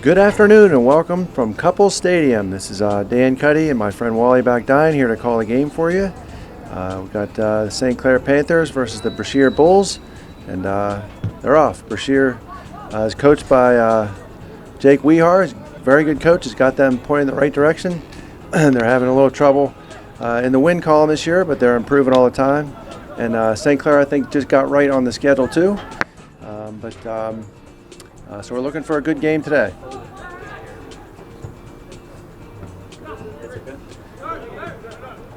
Good afternoon and welcome from Couples Stadium. This is Dan Cuddy and my friend Wally Bagdine here to call the game for you. We've got the St. Clair Panthers versus the Brashear Bulls, and they're off. Brashear is coached by Jake Wehar. He's a very good coach. Has got them pointing in the right direction. And they're having a little trouble in the win column this year, but they're improving all the time. And St. Clair, I think, just got right on the schedule too. So we're looking for a good game today.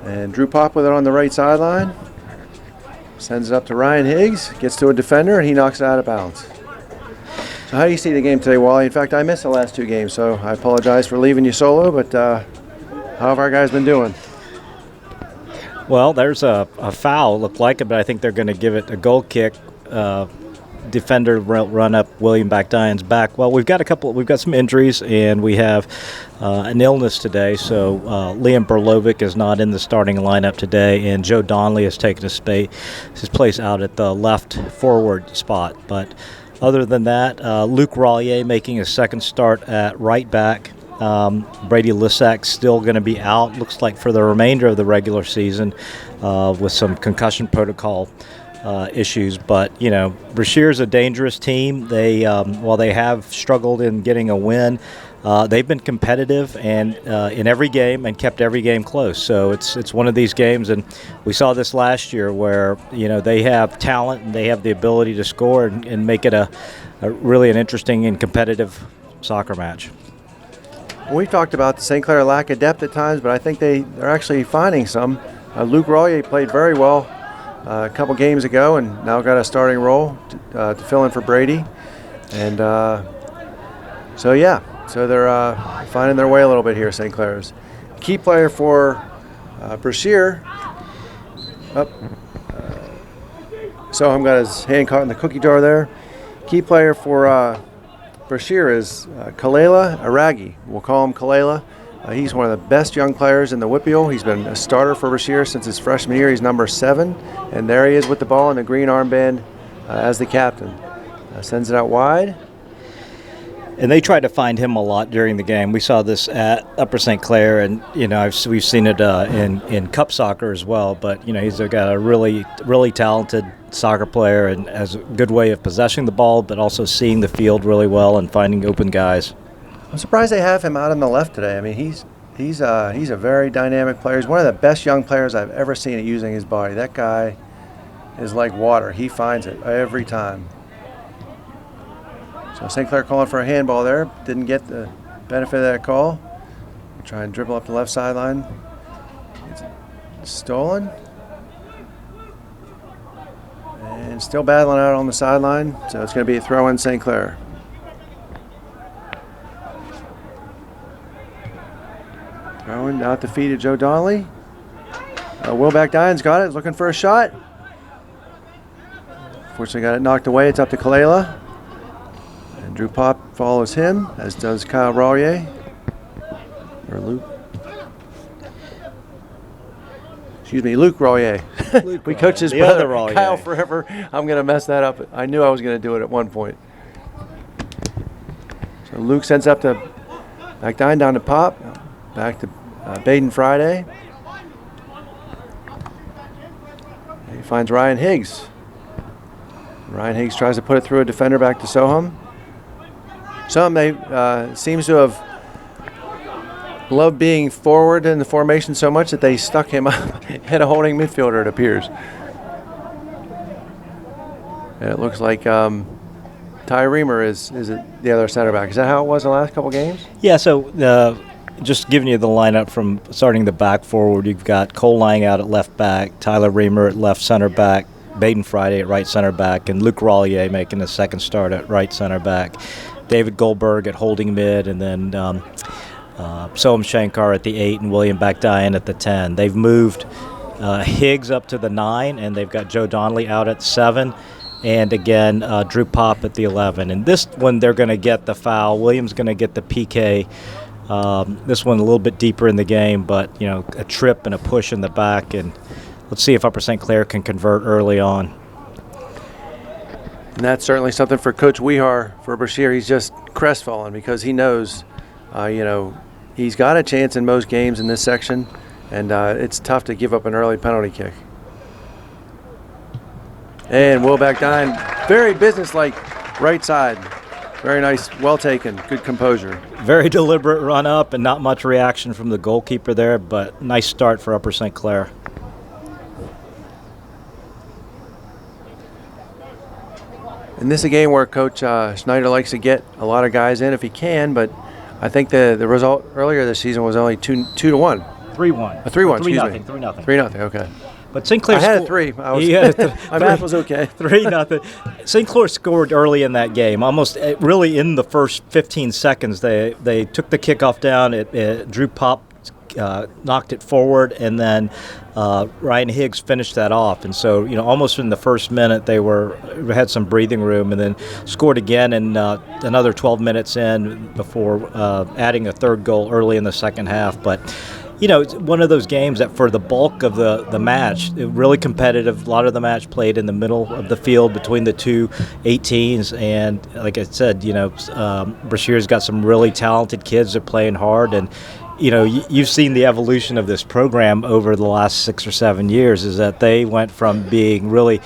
And Drew Pop with it on the right sideline. Sends it up to Ryan Higgs. Gets to a defender, and he knocks it out of bounds. So how do you see the game today, Wally? In fact, I missed the last two games, so I apologize for leaving you solo, but how have our guys been doing? Well, there's a foul, looked like it, but I think they're going to give it a goal kick. Defender run up William Bagdine's back. Well, we've got some injuries, and we have an illness today. So Liam Berlovic is not in the starting lineup today, and Joe Donnelly has taken his place out at the left forward spot. But other than that, Luke Rollier making his second start at right back. Brady Lissak's still going to be out, looks like, for the remainder of the regular season with some concussion protocol issues. But, Brashear's a dangerous team. They, while they have struggled in getting a win, they've been competitive and in every game and kept every game close. So it's one of these games, and we saw this last year where, they have talent and they have the ability to score and make it a really an interesting and competitive soccer match. We've talked about the St. Clair lack of depth at times, but I think they're actually finding some. Luke Rollier played very well a couple games ago and now got a starting role to fill in for Brady. And so they're finding their way a little bit here, St. Clair's. Key player for Brashear. Soham got his hand caught in the cookie jar there. Key player for Brashear is Kalela Aragi. We'll call him Kalela. He's one of the best young players in the Whippeal. He's been a starter for Brashear since his freshman year. He's number 7, and there he is with the ball in the green armband as the captain. Sends it out wide. And they tried to find him a lot during the game. We saw this at Upper St. Clair, and we've seen it in Cup soccer as well. But he's got a really, really talented soccer player and has a good way of possessing the ball, but also seeing the field really well and finding open guys. I'm surprised they have him out on the left today. I mean, he's a very dynamic player. He's one of the best young players I've ever seen at using his body. That guy is like water. He finds it every time. So St. Clair calling for a handball there. Didn't get the benefit of that call. Try and dribble up the left sideline. It's stolen. And still battling out on the sideline. So it's going to be a throw in St. Clair. Throwing out the feet of Joe Donnelly. Will Bagdine's got it. Looking for a shot. Fortunately got it knocked away. It's up to Kalela. And Drew Pop follows him, as does Kyle Rollier. Or Luke. Excuse me, Luke Rollier. We coached his brother, Kyle, forever. I'm going to mess that up. I knew I was going to do it at one point. So Luke sends up to Bagdine, down to Pop. Back to Baden Friday. And he finds Ryan Higgs. Ryan Higgs tries to put it through a defender back to Soham. Soham seems to have loved being forward in the formation so much that they stuck him up at a holding midfielder, it appears. And it looks like Ty Reamer is the other center back. Is that how it was the last couple games? Yeah, so just giving you the lineup from starting the back forward, you've got Cole Lang out at left back, Tyler Reamer at left center back, Baden Friday at right center back, and Luke Rollier making his second start at right center back, David Goldberg at holding mid, and then Soham Shankar at the 8 and William Bagdine at the 10. They've moved Higgs up to the 9, and they've got Joe Donnelly out at 7. And again, Drew Pop at the 11. And this one, they're going to get the foul. William's going to get the PK. This one a little bit deeper in the game, but a trip and a push in the back, and let's see if Upper St. Clair can convert early on. And that's certainly something for Coach Wehar for Brashear. He's just crestfallen because he knows, he's got a chance in most games in this section, and it's tough to give up an early penalty kick. And Will Backdine, very businesslike right side. Very nice, well taken, good composure. Very deliberate run up and not much reaction from the goalkeeper there, but nice start for Upper St. Clair. And this is a game where Coach Schneider likes to get a lot of guys in if he can, but I think the result earlier this season was only 2-1. 3-1. 3-1, excuse me. 3-0. 3-0, okay. But St. Clair I had a 3. My math was okay. 3-0. St. Clair scored early in that game. Almost really in the first 15 seconds, they took the kickoff down. Drew Pop knocked it forward, and then Ryan Higgs finished that off. And so, almost in the first minute, they had some breathing room, and then scored again, and another 12 minutes in before adding a third goal early in the second half. But it's one of those games that for the bulk of the match, really competitive. A lot of the match played in the middle of the field between the two 18s. And like I said, Brashear's got some really talented kids that are playing hard. And, you've seen the evolution of this program over the last 6 or 7 years, is that they went from being really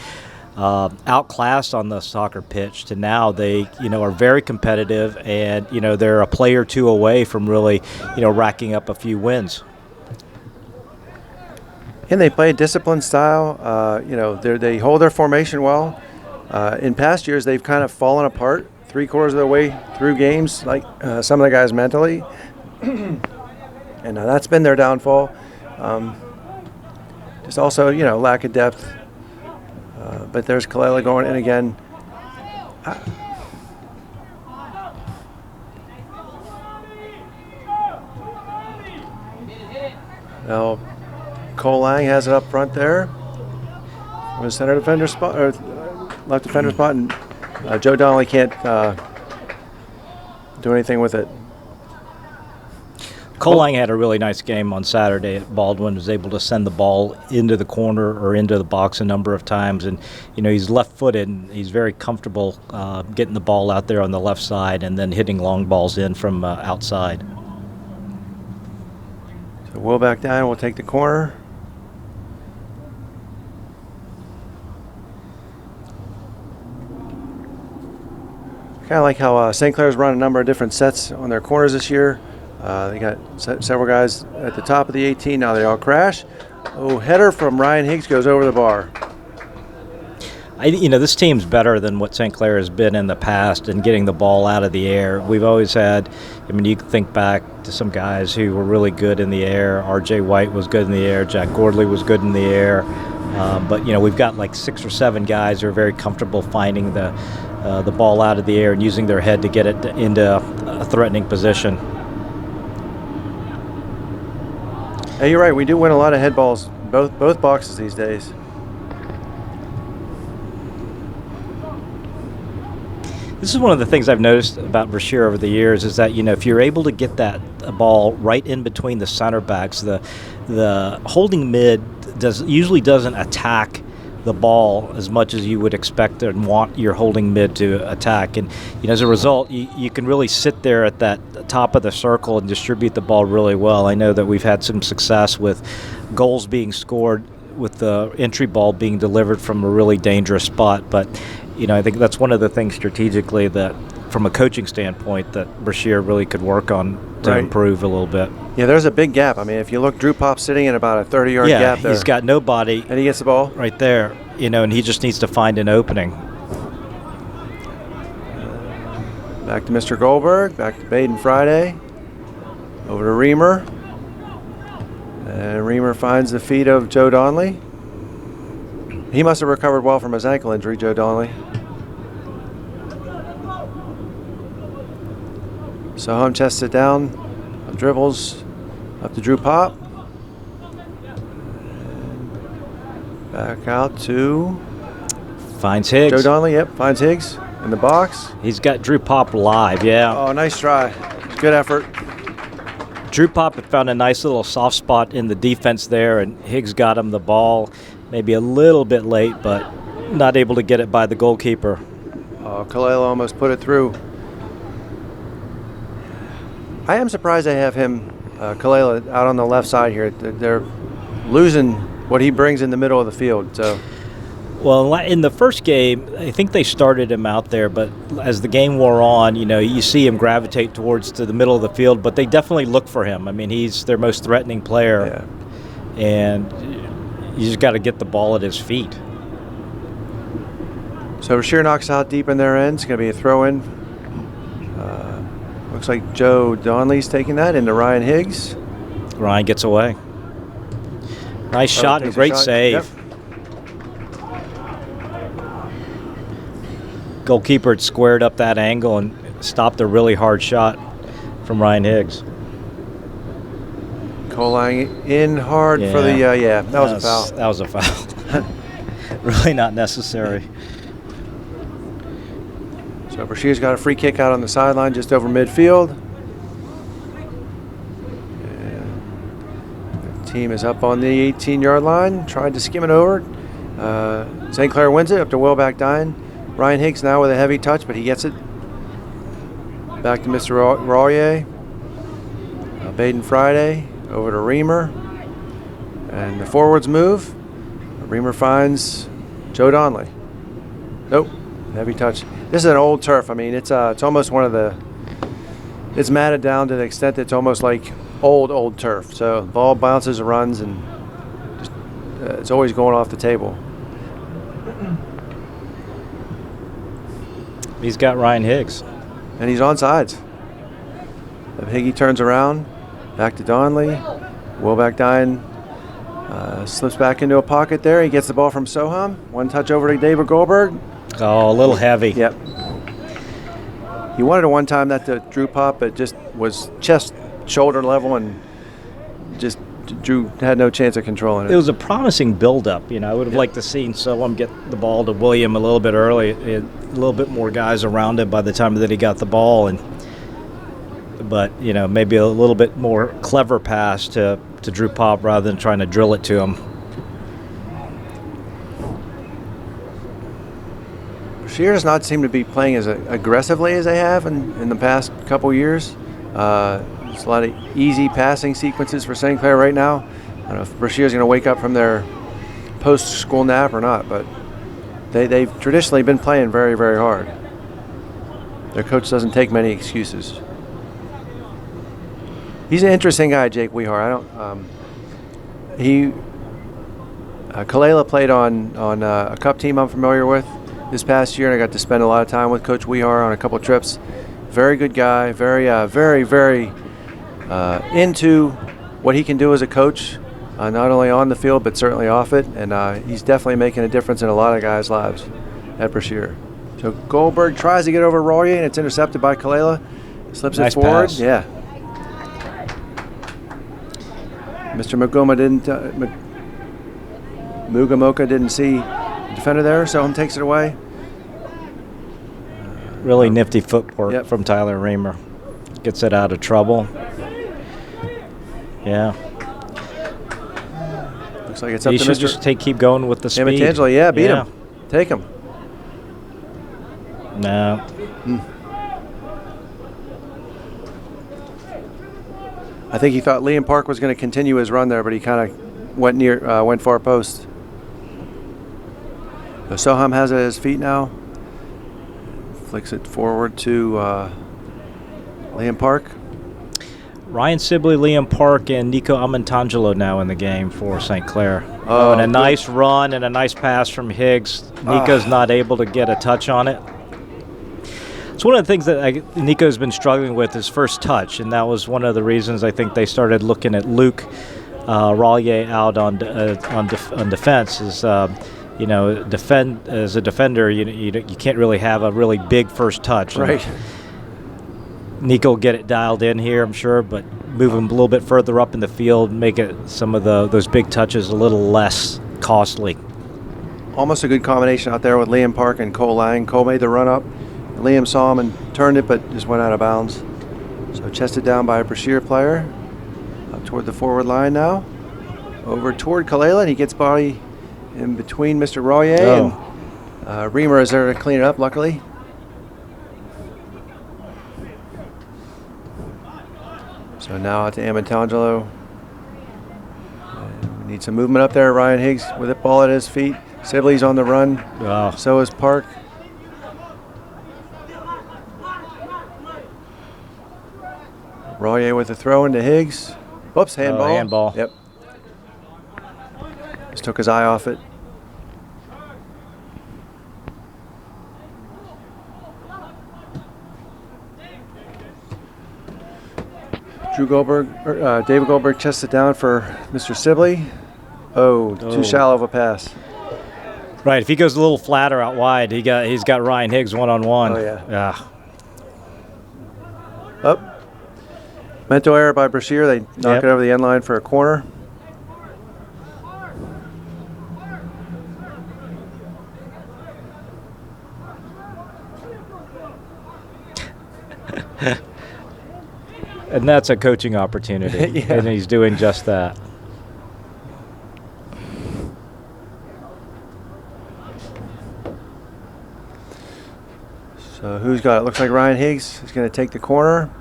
outclassed on the soccer pitch to now they are very competitive, and they're a player or two away from really racking up a few wins. And they play a disciplined style. They hold their formation well. In past years, they've kind of fallen apart 3/4 of the way through games, like some of the guys mentally. And that's been their downfall. Just also, lack of depth. But there's Kalela going in again. Now, Cole Lang has it up front there. With center defender spot, or left defender spot, and Joe Donnelly can't do anything with it. Cole Lang had a really nice game on Saturday at Baldwin. Was able to send the ball into the corner or into the box a number of times, and he's left-footed, and he's very comfortable getting the ball out there on the left side and then hitting long balls in from outside. So Will Backdine will take the corner. Kind of like how St. Clair's run a number of different sets on their corners this year. They got several guys at the top of the 18. Now they all crash. Oh, header from Ryan Higgs goes over the bar. This team's better than what St. Clair has been in the past in getting the ball out of the air. We've always had, you can think back to some guys who were really good in the air. R.J. White was good in the air. Jack Gordley was good in the air. But we've got like 6 or 7 guys who are very comfortable finding the ball out of the air and using their head to get it into a threatening position. Hey, you're right. We do win a lot of head balls, both boxes these days. This is one of the things I've noticed about Brashear over the years, is that if you're able to get that ball right in between the center backs, the holding mid usually doesn't attack the ball as much as you would expect and want your holding mid to attack. And as a result, you can really sit there at that top of the circle and distribute the ball really well. I know that we've had some success with goals being scored with the entry ball being delivered from a really dangerous spot. But I think that's one of the things strategically that, from a coaching standpoint, that Brashear really could work on to improve a little bit. Yeah, there's a big gap. If you look, Drew Pop's sitting in about a 30-yard gap there. He's got nobody. And he gets the ball? Right there, and he just needs to find an opening. Back to Mr. Goldberg, back to Baden Friday. Over to Reamer. And Reamer finds the feet of Joe Donnelly. He must have recovered well from his ankle injury, Joe Donnelly. Soham chests it down, dribbles up to Drew Pop. Back out to... Finds Higgs. Joe Donnelly, finds Higgs in the box. He's got Drew Pop live, Oh, nice try. Good effort. Drew Pop had found a nice little soft spot in the defense there, and Higgs got him the ball maybe a little bit late, but not able to get it by the goalkeeper. Oh, Kalila almost put it through. I am surprised they have him, Kalila, out on the left side here. They're losing what he brings in the middle of the field. So, Well, in the first game, I think they started him out there, but as the game wore on, you see him gravitate towards to the middle of the field, but they definitely look for him. I mean, he's their most threatening player, and you just got to get the ball at his feet. So Brashear knocks out deep in their end. It's going to be a throw-in. Looks like Joe Donley's taking that into Ryan Higgs. Ryan gets away. Nice shot and great save. Yep. Goalkeeper had squared up that angle and stopped a really hard shot from Ryan Higgs. Colang in hard for the, that was a foul. That was a foul. Really not necessary. So Brashear's got a free kick out on the sideline just over midfield. And the team is up on the 18-yard line, tried to skim it over. St. Clair wins it up to Welbeck Dine. Ryan Higgs now with a heavy touch, but he gets it. Back to Mr. Rollier. Baden Friday over to Reamer. And the forwards move. Reamer finds Joe Donley. Nope, heavy touch. This is an old turf. I mean, it's almost one of the. It's matted down to the extent that it's almost like old turf. So the ball bounces and runs, and just, it's always going off the table. He's got Ryan Higgs. And he's on sides. Higgy turns around, back to Donley. Welbeck Dine slips back into a pocket there. He gets the ball from Soham. One touch over to David Goldberg. Oh, a little heavy. Yep. He wanted to one time that to Drew Pop, but just was chest, shoulder level, and just Drew had no chance of controlling it. It was a promising build-up. I would have liked to seen Soham get the ball to William a little bit early. A little bit more guys around him by the time that he got the ball, but maybe a little bit more clever pass to Drew Pop rather than trying to drill it to him. Brashear does not seem to be playing as aggressively as they have in the past couple years. There's a lot of easy passing sequences for St. Clair right now. I don't know if Brashear's going to wake up from their post-school nap or not, but they've traditionally been playing very, very hard. Their coach doesn't take many excuses. He's an interesting guy, Jake Wehar. Kalila played on a cup team I'm familiar with this past year, and I got to spend a lot of time with Coach Wehar on a couple trips. Very good guy, very into what he can do as a coach, not only on the field but certainly off it, and he's definitely making a difference in a lot of guys' lives at Brashear. So Goldberg tries to get over Rollier, and it's intercepted by Kalila. Slips nice it forward. Pass. Yeah. Mr. Mugamoka didn't see the defender there, so him takes it away. Really nifty footwork from Tyler Reamer. Gets it out of trouble. Yeah. Looks like it's up he to should Mr. just keep going with the speed. Matangelo, beat him. Take him. No. I think he thought Liam Park was going to continue his run there, but he kind of went far post. So Soham has it at his feet now. Flicks it forward to Liam Park. Ryan Sibley, Liam Park, and Nico Amentangelo now in the game for St. Clair. Oh, and a nice run and a nice pass from Higgs. Nico's not able to get a touch on it. It's one of the things that Nico's been struggling with his first touch, and that was one of the reasons I think they started looking at Luke Rollier out on defense. Is defend as a defender, you can't really have a really big first touch. Right. Nico will get it dialed in here, I'm sure, but move him a little bit further up in the field, make it some of those big touches a little less costly. Almost a good combination out there with Liam Park and Cole Lang. Cole made the run up. Liam saw him and turned it, but just went out of bounds. So chested down by a Brashear player. Up toward the forward line now. Over toward Kalila, and he gets body in between Mr. Rollier. And Reamer is there to clean it up, luckily. So now out to Amatangelo. We need some movement up there. Ryan Higgs with the ball at his feet. Sibley's on the run. Oh. So is Park. Brashear with the throw into Higgs. Whoops, handball. Handball. Yep. Just took his eye off it. David Goldberg chests it down for Mr. Sibley. Oh, too shallow of a pass. Right, if he goes a little flatter out wide, he's got Ryan Higgs one-on-one. Oh, yeah. Up. Mental error by Brashear. They knock it over the end line for a corner. And that's a coaching opportunity, and he's doing just that. So who's got it? Looks like Ryan Higgs is going to take the corner.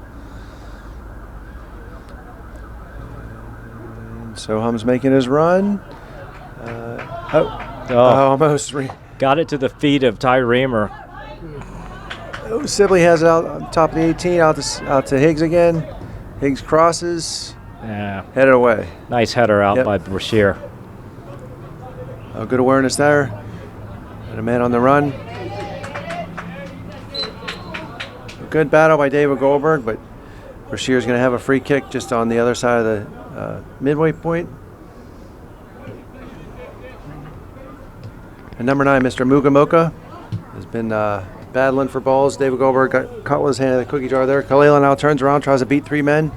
And Soham's making his run. Almost. Got it to the feet of Ty Reamer. Oh, Sibley has it out on top of the 18, out to Higgs again. Higgs crosses. Yeah. Headed away. Nice header out by Brashear. Oh, good awareness there. And a man on the run. A good battle by David Goldberg, but Brashear's going to have a free kick just on the other side of the midway point. And number 9, Mr. Mugamoka, has been battling for balls. David Goldberg got caught with his hand in the cookie jar there. Kalila now turns around, tries to beat 3 men.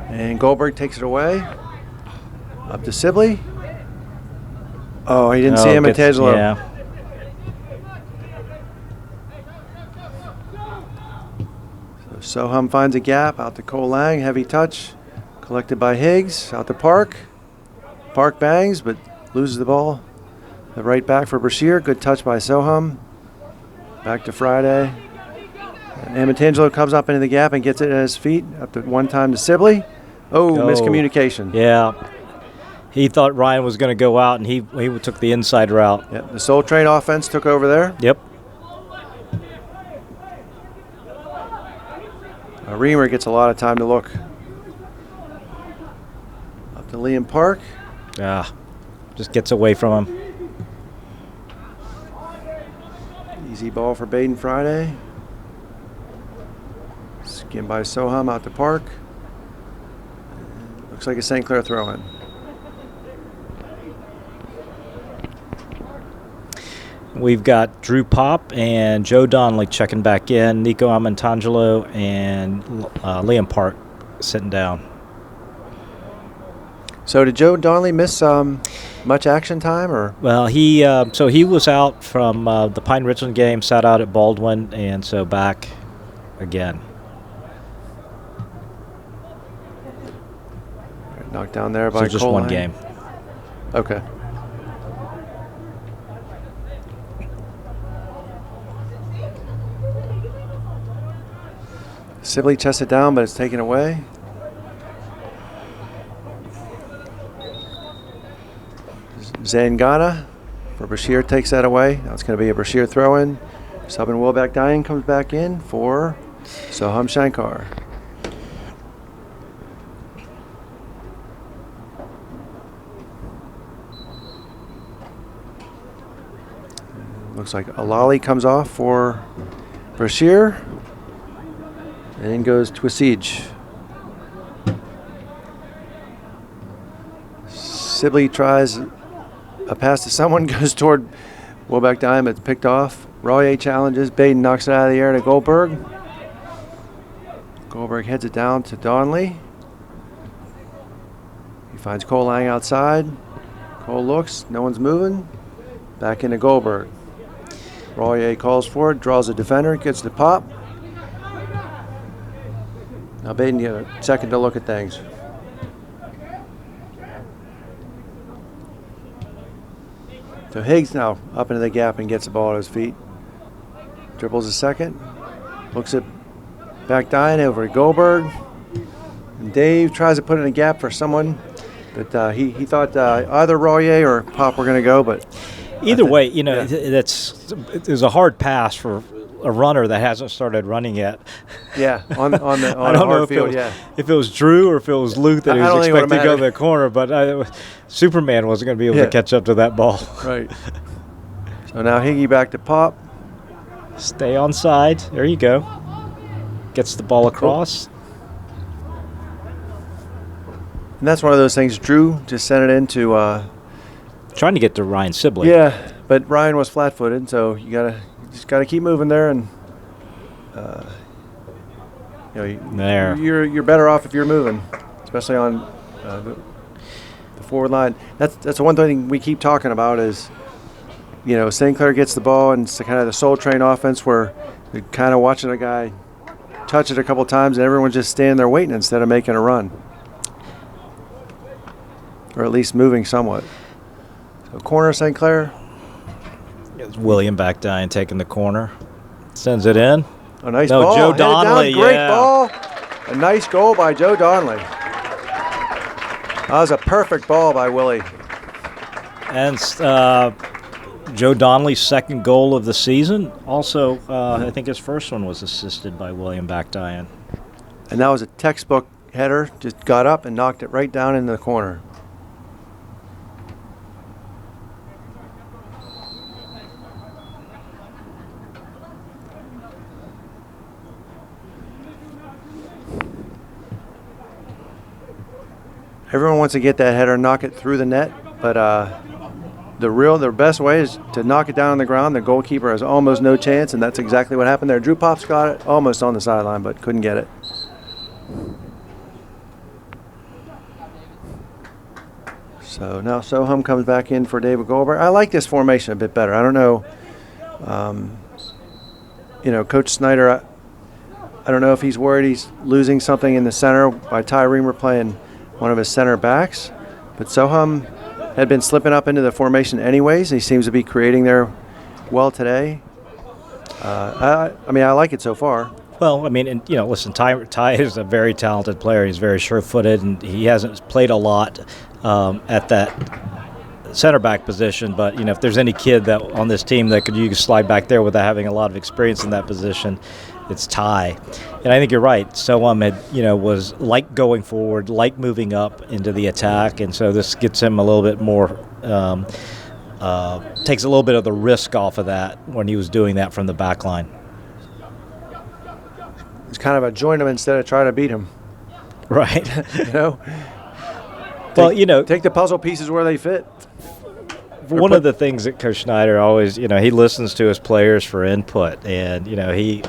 And Goldberg takes it away. Up to Sibley. Oh, he didn't see him at Tangelo. Yeah. So Soham finds a gap out to Cole Lang. Heavy touch. Collected by Higgs. Out to Park. Park bangs, but loses the ball. The right back for Brashear. Good touch by Soham. Back to Friday. Amatangelo comes up into the gap and gets it at his feet. Up to one time to Sibley. Oh, miscommunication. Yeah. He thought Ryan was going to go out, and he took the inside route. Yep. The Soul Train offense took over there. Yep. Reamer gets a lot of time to look. Up to Liam Park. Just gets away from him. Easy ball for Baden Friday. Skimmed by Soham out to Park. Looks like a St. Clair throw-in. We've got Drew Pop and Joe Donnelly checking back in. Nico Amatangelo and Liam Park sitting down. So did Joe Donnelly miss much action time, or? Well, he was out from the Pine Richland game, sat out at Baldwin, and so back again. Knocked down there by Cole. So just one game. Okay. Sibley chests it down, but it's taken away. Zangana for Brashear takes that away. Now it's going to be a Brashear throw-in. Subbing Wilbeck Dine comes back in for Soham Shankar. Looks like Alali comes off for Brashear. And in goes Twisige. Sibley tries a pass to someone, goes toward Wilbeck Dime. It's picked off. Brashear challenges. Baden knocks it out of the air to Goldberg. Goldberg heads it down to Donnelly. He finds Cole Lang outside. Cole looks. No one's moving. Back into Goldberg. Brashear calls for it. Draws a defender. Gets the pop. Now Baden get a second to look at things. So Higgs now up into the gap and gets the ball at his feet. Dribbles a second. Looks at back Dine over to Goldberg. And Dave tries to put in a gap for someone, but he thought either Royer or Pop were going to go, but either way, there's a hard pass for a runner that hasn't started running yet. Yeah, on the I don't know if it was Drew or if it was Luke that he was expecting to go to the corner, but Superman wasn't going to be able to catch up to that ball. Right. So now Higgy back to Pop. Stay on side. There you go. Gets the ball across. And that's one of those things. Drew just sent it into. Trying to get to Ryan Sibley. Yeah, but Ryan was flat-footed, so you just gotta keep moving there, and you're better off if you're moving, especially on the forward line. That's the one thing we keep talking about is, St. Clair gets the ball, and it's kind of the Soul Train offense where you're kind of watching a guy touch it a couple times, and everyone's just standing there waiting instead of making a run, or at least moving somewhat. So corner St. Clair. It's William Backdine taking the corner. Sends it in. A nice ball. Joe Donnelly. Great ball. A nice goal by Joe Donnelly. That was a perfect ball by Willie. And Joe Donnelly's second goal of the season. Also, I think his first one was assisted by William Backdine. And that was a textbook header. Just got up and knocked it right down into the corner. Everyone wants to get that header and knock it through the net, but the best way is to knock it down on the ground. The goalkeeper has almost no chance, and that's exactly what happened there. Drew Pop's got it almost on the sideline, but couldn't get it. So now Soham comes back in for David Goldberg. I like this formation a bit better. I don't know. Coach Snyder, I don't know if he's worried he's losing something in the center by Ty Reamer playing one of his center backs, but Soham had been slipping up into the formation anyways. He seems to be creating there well today. I like it so far. Well, listen, Ty is a very talented player. He's very sure-footed, and he hasn't played a lot at that center back position. But if there's any kid that on this team that you could slide back there without having a lot of experience in that position, it's Ty. And I think you're right. Soham was like going forward, like moving up into the attack, and so this gets him a little bit more, takes a little bit of the risk off of that when he was doing that from the back line. It's kind of a join him instead of try to beat him. Right. Take the puzzle pieces where they fit. One of the things that Coach Snyder always, he listens to his players for input, and he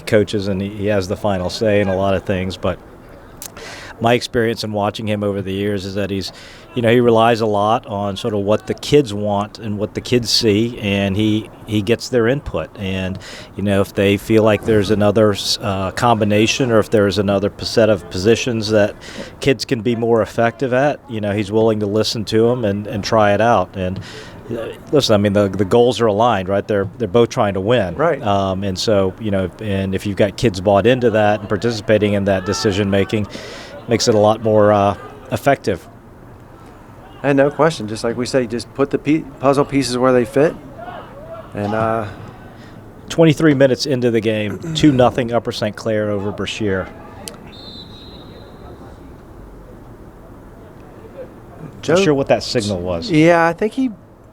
coaches and he has the final say in a lot of things. But my experience in watching him over the years is that he relies a lot on sort of what the kids want and what the kids see, and he gets their input. And if they feel like there's another combination, or if there's another set of positions that kids can be more effective at, he's willing to listen to them and try it out. And listen, the goals are aligned, right? They're both trying to win, right? And so and if you've got kids bought into that and participating in that decision making, makes it a lot more effective. And no question, just like we say, just put the puzzle pieces where they fit. And 23 minutes into the game, 2-0 Upper St. Clair over Brashear. Not sure what that signal was. Yeah, I think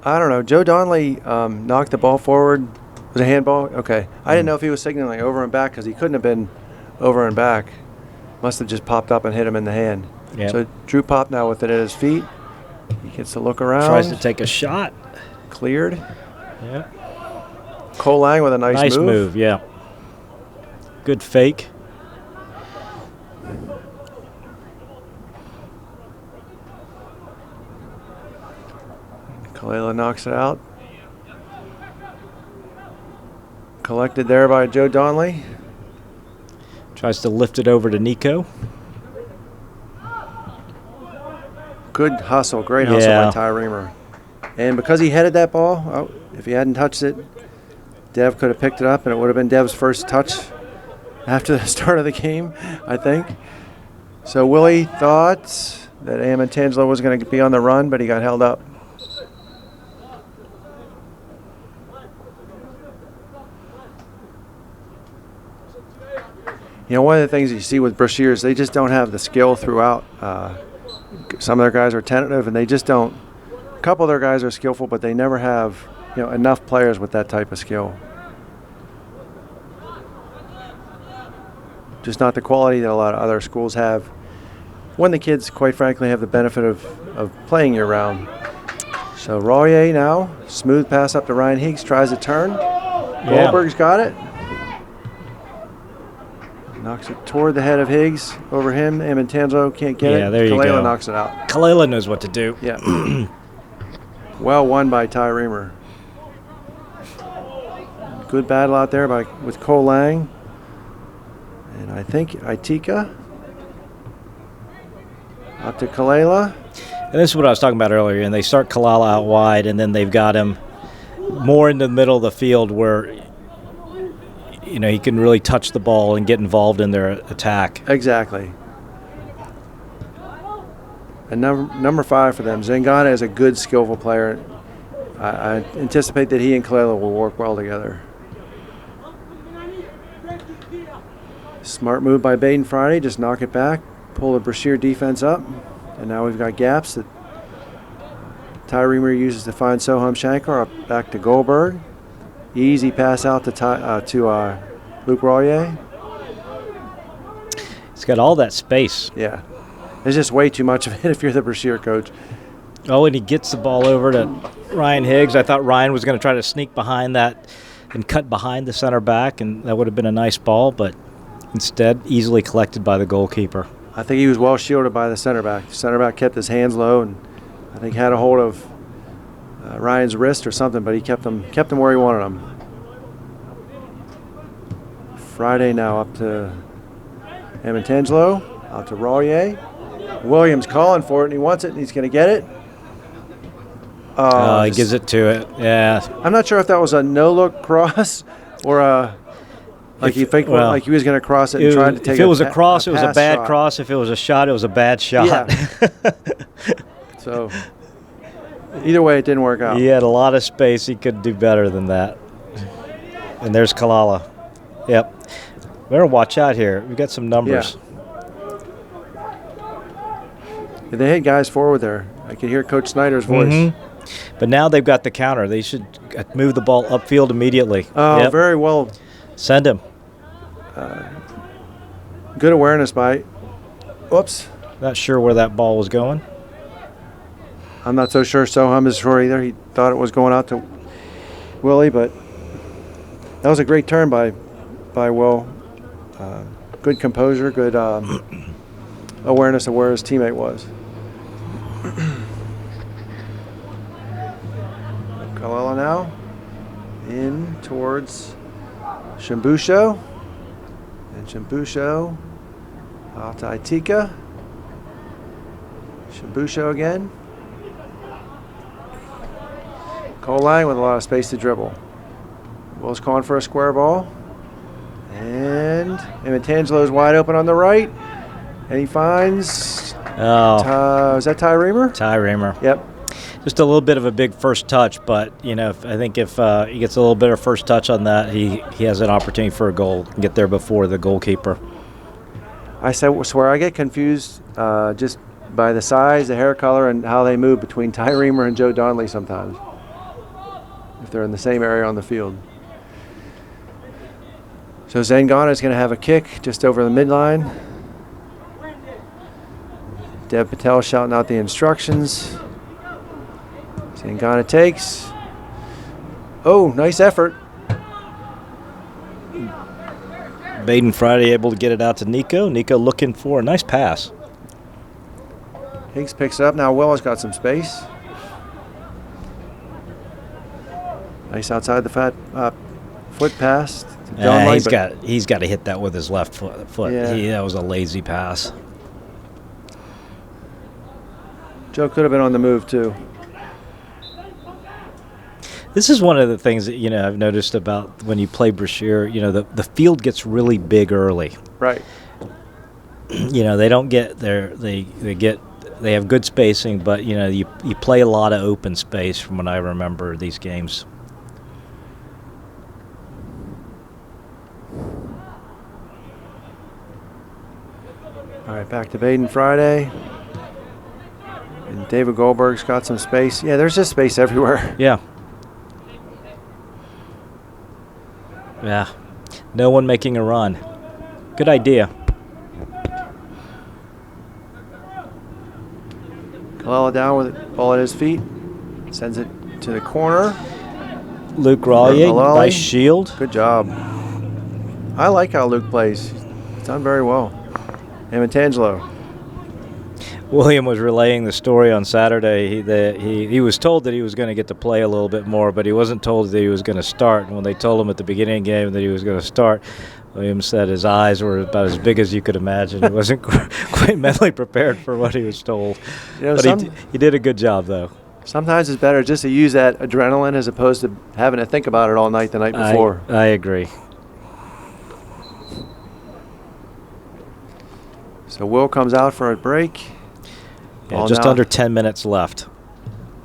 I don't know. Joe Donnelly knocked the ball forward. Was it a handball? Okay. I didn't know if he was signaling over and back because he couldn't have been over and back. Must have just popped up and hit him in the hand. Yep. So Drew Pop now with it at his feet. He gets to look around. Tries to take a shot. Cleared. Yeah. Cole Lang with a nice move. Nice move, yeah. Good fake. Kalela knocks it out. Collected there by Joe Donnelly. Tries to lift it over to Nico. Good hustle, great hustle by Ty Reamer. And because he headed that ball, if he hadn't touched it, Dev could have picked it up, and it would have been Dev's first touch after the start of the game, I think. So Willie thought that Amantangelo was going to be on the run, but he got held up. You know, one of the things you see with Brashear is they just don't have the skill throughout. Some of their guys are tentative, and they just don't. A couple of their guys are skillful, but they never have, you know, enough players with that type of skill. Just not the quality that a lot of other schools have. When the kids, quite frankly, have the benefit of playing year-round. So Royer now, smooth pass up to Ryan Higgs, tries to turn. Goldberg's got it. Knocks it toward the head of Higgs, over him. Amantangelo can't get it. Yeah, there you go. Kalela knocks it out. Kalela knows what to do. Yeah. Well won by Ty Reamer. Good battle out there with Cole Lang. And I think Itika. Up to Kalela. And this is what I was talking about earlier. And they start Kalala out wide, and then they've got him more in the middle of the field where, you know, he can really touch the ball and get involved in their attack. Exactly. And number 5 for them, Zangana is a good, skillful player. I anticipate that he and Kalela will work well together. Smart move by Baden Friday, just knock it back, pull the Brashear defense up, and now we've got gaps that Ty Reamer uses to find Soham Shankar up back to Goldberg. Easy pass out to Luke Royer. He's got all that space. Yeah. There's just way too much of it if you're the Brashear coach. Oh, and he gets the ball over to Ryan Higgs. I thought Ryan was going to try to sneak behind that and cut behind the center back, and that would have been a nice ball, but instead easily collected by the goalkeeper. I think he was well shielded by the center back. The center back kept his hands low and I think had a hold of Ryan's wrist or something, but he kept him where he wanted him. Friday now up to Amantangelo, out to Royer. Williams calling for it, and he wants it, and he's going to get it. He gives it to it. Yeah. I'm not sure if that was a no-look cross or a like he was going to cross it and tried to take it. If it was a cross, it was a bad cross. If it was a shot, it was a bad shot. Yeah. So either way, it didn't work out. He had a lot of space. He could do better than that. And there's Kalala. Yep. Better watch out here. We've got some numbers. Yeah. They had guys forward there. I could hear Coach Snyder's voice. Mm-hmm. But now they've got the counter. They should move the ball upfield immediately. Oh, very well. Send him. Good awareness by. Whoops. Not sure where that ball was going. I'm not so sure Soham is sure either. He thought it was going out to Willie, but that was a great turn by Will. Good composure, good awareness of where his teammate was. Kalala now in towards Shambusho. And Shambusho out to Itika. Shambusho again. Cole Lang with a lot of space to dribble. Will's calling for a square ball. And Amantangelo's wide open on the right. And he finds... is that Ty Reamer? Ty Reamer. Yep. Just a little bit of a big first touch, but you know, I think if he gets a little bit of first touch on that, he has an opportunity for a goal and get there before the goalkeeper. I swear I get confused just by the size, the hair color, and how they move between Ty Reamer and Joe Donnelly sometimes, if they're in the same area on the field. So Zangana is going to have a kick just over the midline. Dev Patel shouting out the instructions. Zangana takes. Oh, nice effort. Baden Friday able to get it out to Nico. Nico looking for a nice pass. Higgs picks it up. Now Will has got some space. Nice outside the foot pass. He's got to hit that with his left foot. Yeah. That was a lazy pass. Joe could have been on the move too. This is one of the things that I've noticed about when you play Brashear. The field gets really big early. Right. they don't get their they have good spacing, but you play a lot of open space from what I remember these games. All right, back to Baden Friday. And David Goldberg's got some space. Yeah, there's just space everywhere. Yeah. Yeah. No one making a run. Good idea. Kalala down with the ball at his feet. Sends it to the corner. Luke Raleigh, nice shield. Good job. I like how Luke plays. He's done very well. And Matangelo. William was relaying the story on Saturday. He was told that he was going to get to play a little bit more, but he wasn't told that he was going to start. And when they told him at the beginning of the game that he was going to start, William said his eyes were about as big as you could imagine. He wasn't quite mentally prepared for what he was told. But he did a good job, though. Sometimes it's better just to use that adrenaline as opposed to having to think about it all night the night before. I agree. So Will comes out for a break. Yeah, just under 10 minutes left.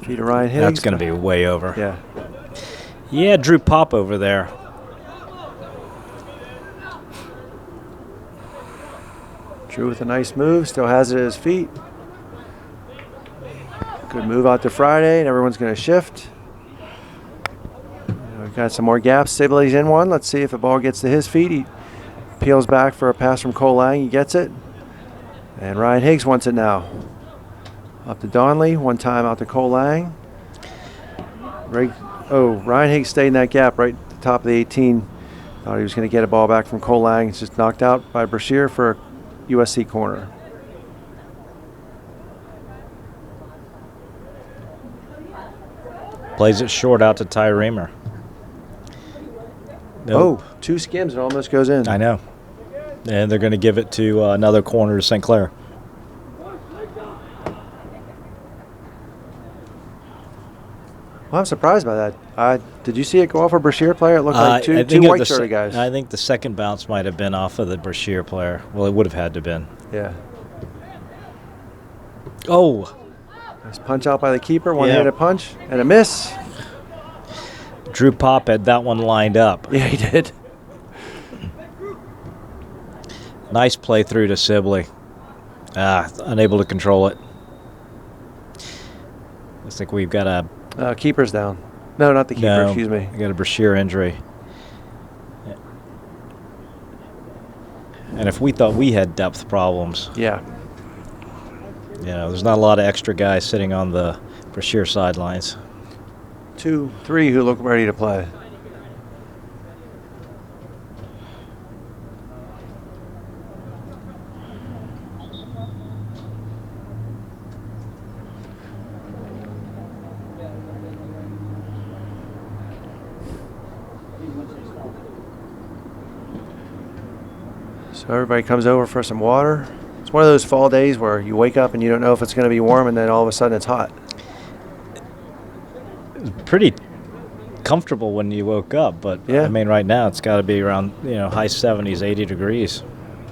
Feed to Ryan Higgs. That's going to be way over. Yeah. Yeah, Drew Pop over there. Drew with a nice move. Still has it at his feet. Good move out to Friday, and everyone's going to shift. We've got some more gaps. Sibley's in one. Let's see if the ball gets to his feet. He peels back for a pass from Cole Lang. He gets it. And Ryan Higgs wants it now. Up to Donley. One time out to Cole Lang. Ryan Higgs stayed in that gap right at the top of the 18. Thought he was going to get a ball back from Cole Lang. It's just knocked out by Brashear for a USC corner. Plays it short out to Ty Reamer. Nope. Oh, 2 skims. It almost goes in. I know. And they're going to give it to another corner to St. Clair. Well, I'm surprised by that. Did you see it go off a Brashear player? It looked like two white-shirted guys. I think the second bounce might have been off of the Brashear player. Well, it would have had to have been. Yeah. Oh. Nice punch out by the keeper. One-handed punch and a miss. Drew Pop had that one lined up. Yeah, he did. Nice play through to Sibley. Unable to control it. Looks like we've got a... keeper's down. No, not the keeper. Excuse me. We got a Brashear injury. And if we thought we had depth problems... Yeah. There's not a lot of extra guys sitting on the Brashear sidelines. 2, 3 who look ready to play. So everybody comes over for some water. It's one of those fall days where you wake up and you don't know if it's going to be warm, and then all of a sudden it's hot. It was pretty comfortable when you woke up, but I mean, right now it's got to be around high 70s, 80 degrees.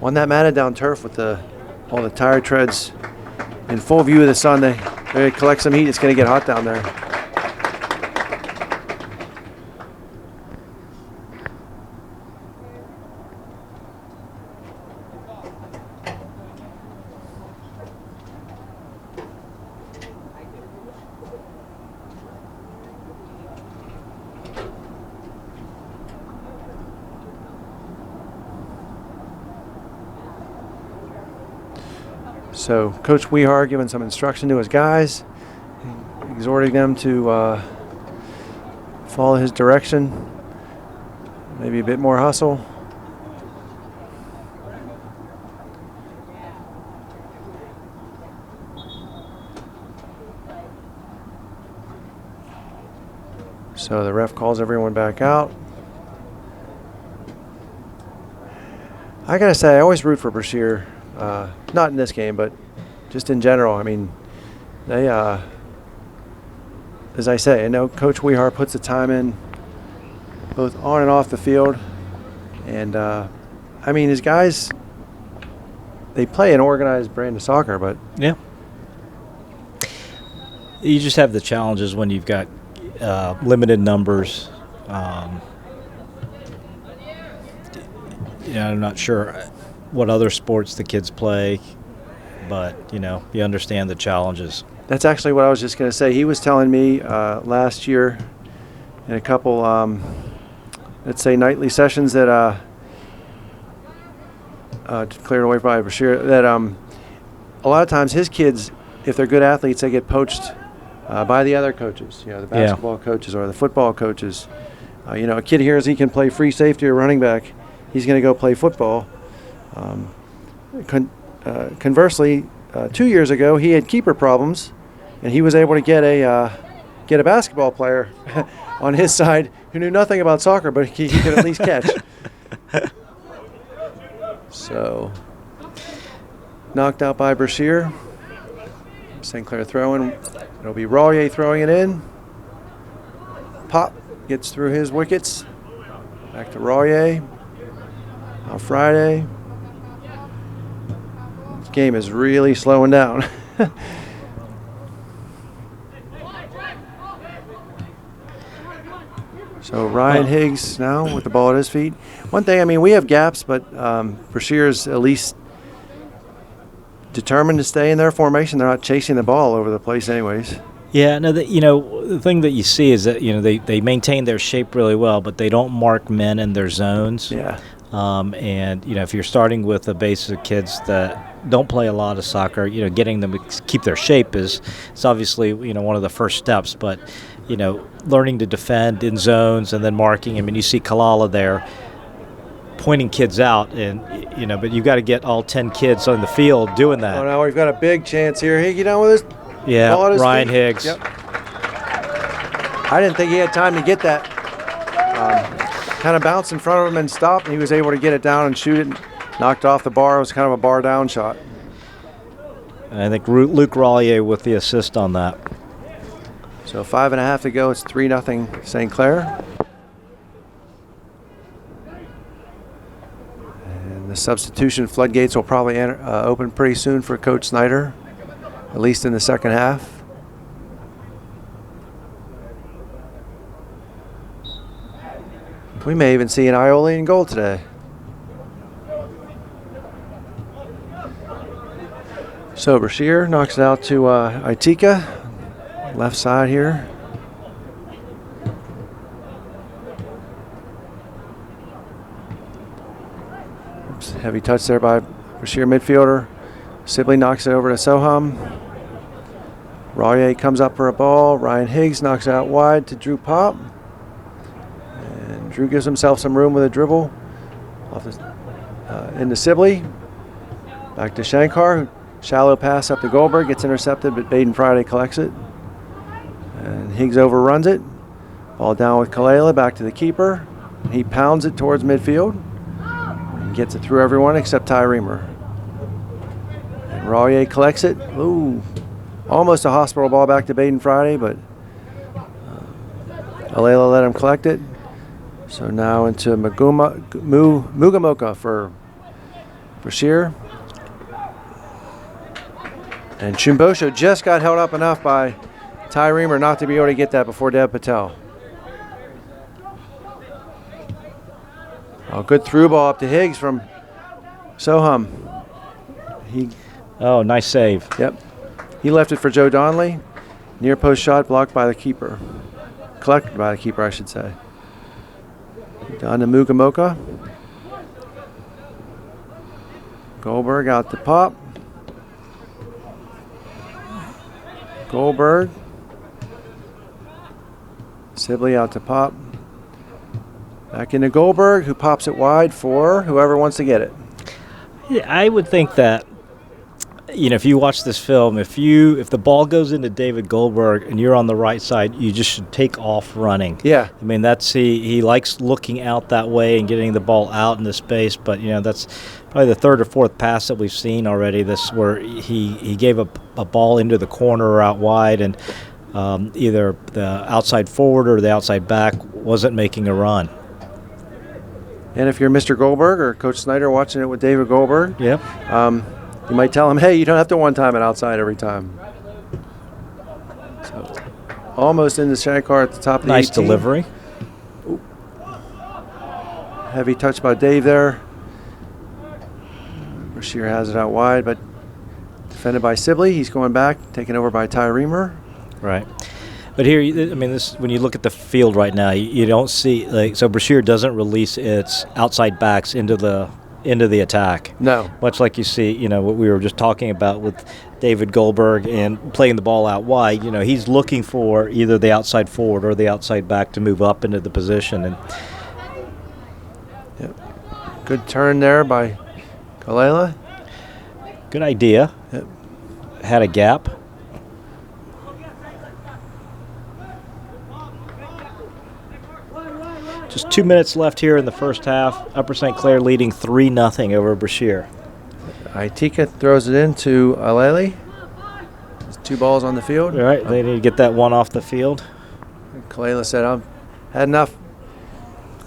On that matted down turf with all the tire treads in full view of the sun, they collect some heat. It's going to get hot down there. So Coach Weehar giving some instruction to his guys, exhorting them to follow his direction, maybe a bit more hustle. So the ref calls everyone back out. I gotta say, I always root for Brashear. Not in this game, but just in general. I mean, they, as I say, I know Coach Weehar puts the time in both on and off the field. And, I mean, his guys, they play an organized brand of soccer, but Yeah. You just have the challenges when you've got limited numbers. I'm not sure what other sports the kids play, but, you understand the challenges. that's actually what I was just going to say. He was telling me last year in a couple, let's say, nightly sessions that cleared away by Brashear, that a lot of times his kids, if they're good athletes, they get poached by the other coaches, the basketball coaches or the football coaches. A kid hears he can play free safety or running back, he's going to go play football. Conversely, 2 years ago, he had keeper problems, and he was able to get a basketball player on his side who knew nothing about soccer, but he could at least catch. So, knocked out by Brashear. St. Clair throwing. It'll be Rollier throwing it in. Pop gets through his wickets. Back to Rollier. On Friday. This game is really slowing down. So Ryan Higgs now with the ball at his feet. One thing, we have gaps, but Brashear's at least determined to stay in their formation. They're not chasing the ball all over the place anyways. Yeah, no, the thing that you see is that, they maintain their shape really well, but they don't mark men in their zones. Yeah. And, if you're starting with a base of kids that don't play a lot of soccer, getting them to keep their shape is obviously, one of the first steps. But, learning to defend in zones and then marking. You see Kalala there pointing kids out, and but you've got to get all 10 kids on the field doing that. Oh, now we've got a big chance here. Higgy down with us. Yeah, Ryan feet. Higgs. Yep. I didn't think he had time to get that. Kind of bounced in front of him and stopped, and he was able to get it down and shoot it. Knocked off the bar. It was kind of a bar down shot. And I think Luke Rollier with the assist on that. So 5.5 to go. It's 3-0 St. Clair. And the substitution floodgates will probably open pretty soon for Coach Snyder, at least in the second half. We may even see an Iole in goal today. So Brashear knocks it out to Itika, left side here. Oops, heavy touch there by Brashear midfielder. Sibley knocks it over to Soham. Rollier comes up for a ball. Ryan Higgs knocks it out wide to Drew Pop. And Drew gives himself some room with a dribble. Off into Sibley. Back to Shankar. Shallow pass up to Goldberg. Gets intercepted, but Baden Friday collects it. And Higgs overruns it. Ball down with Kalala. Back to the keeper. He pounds it towards midfield. And gets it through everyone except Ty Reamer. And Rollier collects it. Ooh. Almost a hospital ball back to Baden Friday, but Alela let him collect it. So now into Mugamoka for Brashear. And Chimbosho just got held up enough by Ty Reamer not to be able to get that before Dev Patel. Oh, good through ball up to Higgs from Soham. Oh, nice save. Yep. He left it for Joe Donnelly. Near post shot blocked by the keeper. Collected by the keeper, I should say. Down to Mugamoka. Goldberg out to Pop. Goldberg. Sibley out to Pop. Back into Goldberg, who pops it wide for whoever wants to get it. Yeah, I would think that, if you watch this film, if the ball goes into David Goldberg and you're on the right side, you just should take off running. Yeah. That's he likes looking out that way and getting the ball out into space, but that's probably the third or fourth pass that we've seen already. This where he gave a ball into the corner or out wide, and either the outside forward or the outside back wasn't making a run. And if you're Mr. Goldberg or Coach Snyder watching it with David Goldberg, yep. You might tell him, hey, you don't have to one-time it outside every time. So, almost in the shag car at the top of the 18. Nice delivery. Ooh. Heavy touch by Dave there. Brashear has it out wide, but defended by Sibley. He's going back, taken over by Ty Reamer. Right. But here, I mean, this when you look at the field right now, you don't see so Brashear doesn't release its outside backs into the attack. No. Much like you see, what we were just talking about with David Goldberg and playing the ball out wide. He's looking for either the outside forward or the outside back to move up into the position. And yep. Good turn there by Kalela. Good idea. Yep. Had a gap. Just 2 minutes left here in the first half. Upper St. Clair leading 3-0 over Brashear. Itika throws it into Aleli. There's 2 balls on the field. All right, they need to get that one off the field. Kalela said, I've had enough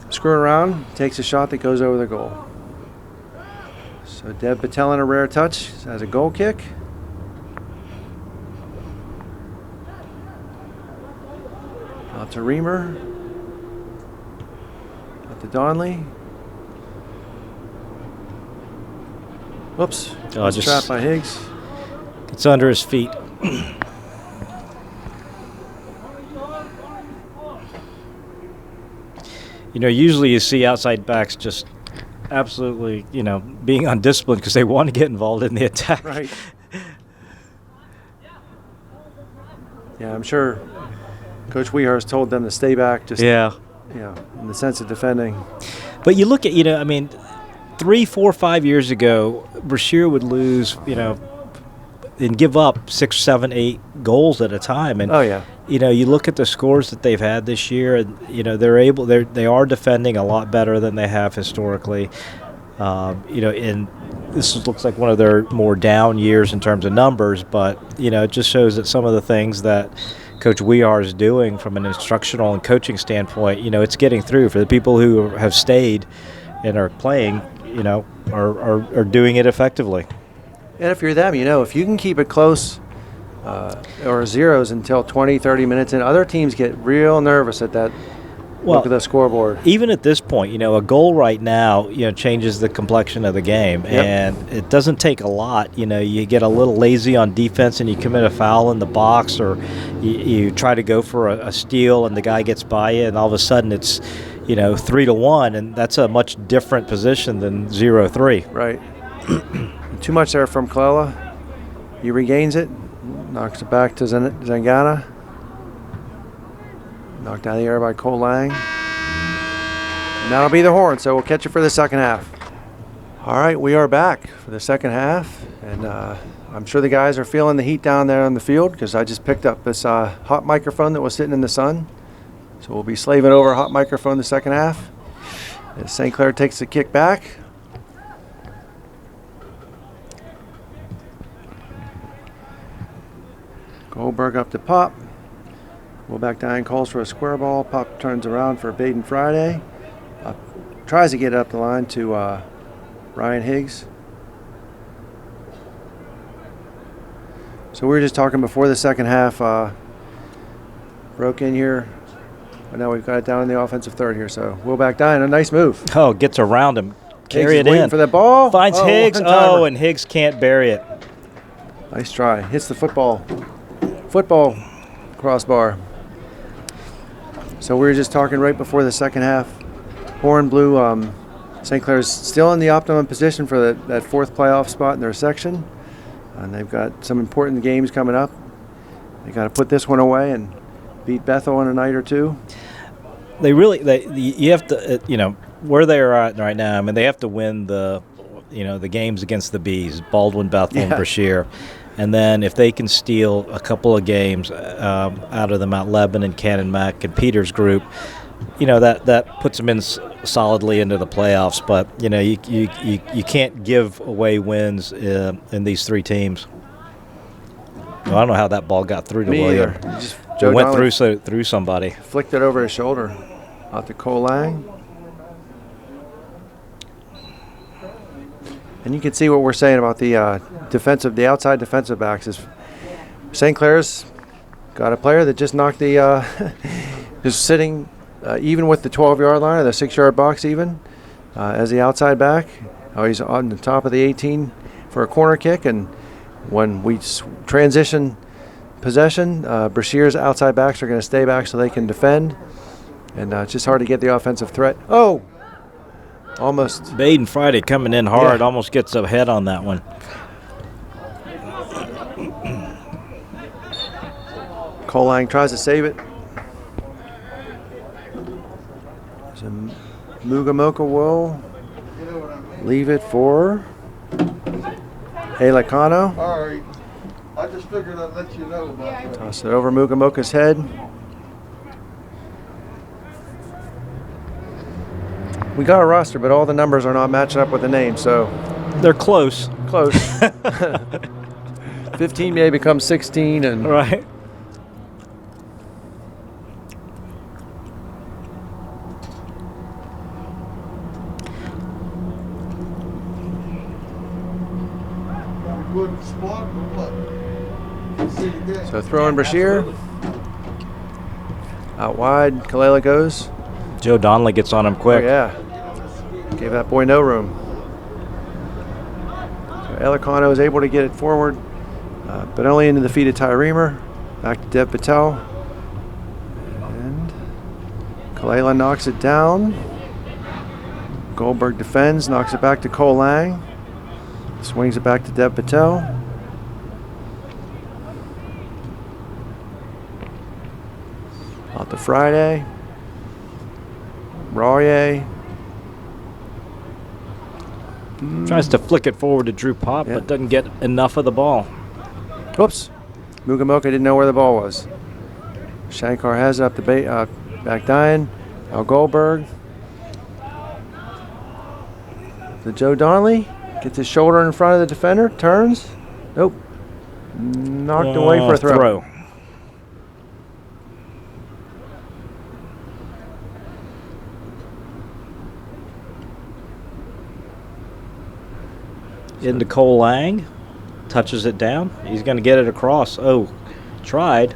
screwing around. Takes a shot that goes over the goal. So Deb Patel in a rare touch has a goal kick. Out to Reamer. Out to Donley. Whoops. Just trapped by Higgs. It's under his feet. Usually you see outside backs just absolutely, being undisciplined because they want to get involved in the attack. Right. Yeah, I'm sure Coach Wehars told them to stay back. Just in the sense of defending. But you look at, 3, 4, 5 years ago, Brashear would lose, and give up 6, 7, 8 goals at a time. And you look at the scores that they've had this year, and they are defending a lot better than they have historically. And this looks like one of their more down years in terms of numbers, but it just shows that some of the things that Coach Wehar is doing from an instructional and coaching standpoint, it's getting through for the people who have stayed and are playing. Are doing it effectively. And if you're them, if you can keep it close or zeros until 20, 30 minutes in, other teams get real nervous at that look at the scoreboard. Even at this point, a goal right now, changes the complexion of the game. Yep. And it doesn't take a lot. You get a little lazy on defense and you commit a foul in the box, or you try to go for a steal and the guy gets by you, and all of a sudden it's 3-1, and that's a much different position than 0-3. Right. Too much there from Clela. He regains it, knocks it back to Zangana. Knocked out of the air by Cole Lang. And that'll be the horn, so we'll catch you for the second half. All right, we are back for the second half, and I'm sure the guys are feeling the heat down there on the field because I just picked up this hot microphone that was sitting in the sun. So we'll be slaving over a hot microphone the second half. As St. Clair takes the kick back. Goldberg up to Pop. Will back down, calls for a square ball. Pop turns around for Baden Friday. Tries to get it up the line to Ryan Higgs. So we were just talking before the second half. Broke in here. But now we've got it down in the offensive third here. So Will back down. A nice move. Oh, gets around him. Carry Higgs it waiting in. For the ball. Finds Higgs. Oh, and Higgs can't bury it. Nice try. Hits the football crossbar. So we were just talking right before the second half. Horn blew. St. Clair's still in the optimum position for that fourth playoff spot in their section. And they've got some important games coming up. They got to put this one away and beat Bethel in a night or two. You have to, where they're at right now. I mean, they have to win the games against the Bees, Baldwin, Bethel, and Brashear. And then if they can steal a couple of games out of the Mount Lebanon, Cannon Mac, and Peters group, that puts them in solidly into the playoffs. But you can't give away wins in these three teams. Well, I don't know how that ball got through to William. It went through somebody. Flicked it over his shoulder. Out to Cole Lang. And you can see what we're saying about the the outside defensive backs. Is St. Clair's got a player that just knocked the, is sitting even with the 12-yard line or the 6-yard box even as the outside back. Oh, he's on the top of the 18 for a corner kick, and when we transition possession, Brashear's outside backs are going to stay back so they can defend, and it's just hard to get the offensive threat. Oh, almost. Baden Friday coming in hard, Yeah. almost gets a head on that one. Cole Lang tries to save it. So Mugamoka will leave it for Elikano. All right. I just figured I'd let you know about that. Toss it over Mugamoka's head. We got a roster, but all the numbers are not matching up with the name, so They're close. close. 15 may become 16, and Right. Good spot or what? See you again. so throw in Brashear. Out wide, Kalela goes. Joe Donnelly gets on him Oh, quick. yeah. Gave that boy no room. So Elikano is able to get it forward, but only into the feet of Ty Reamer. Back to Dev Patel. And Kalela knocks it down. Goldberg defends, knocks it back to Cole Lang. Swings it back to Dev Patel. Out to Friday. Brashear. Tries to flick it forward to Drew Pop, Yeah. but doesn't get enough of the ball. Whoops. Mugamoka didn't know where the ball was. Shankar has it up the back dying. Now Goldberg. The Joe Donnelly gets his shoulder in front of the defender. Turns. Nope. Knocked away for a throw. Into Cole Lang. Touches it down. He's going to get it across. Oh, tried.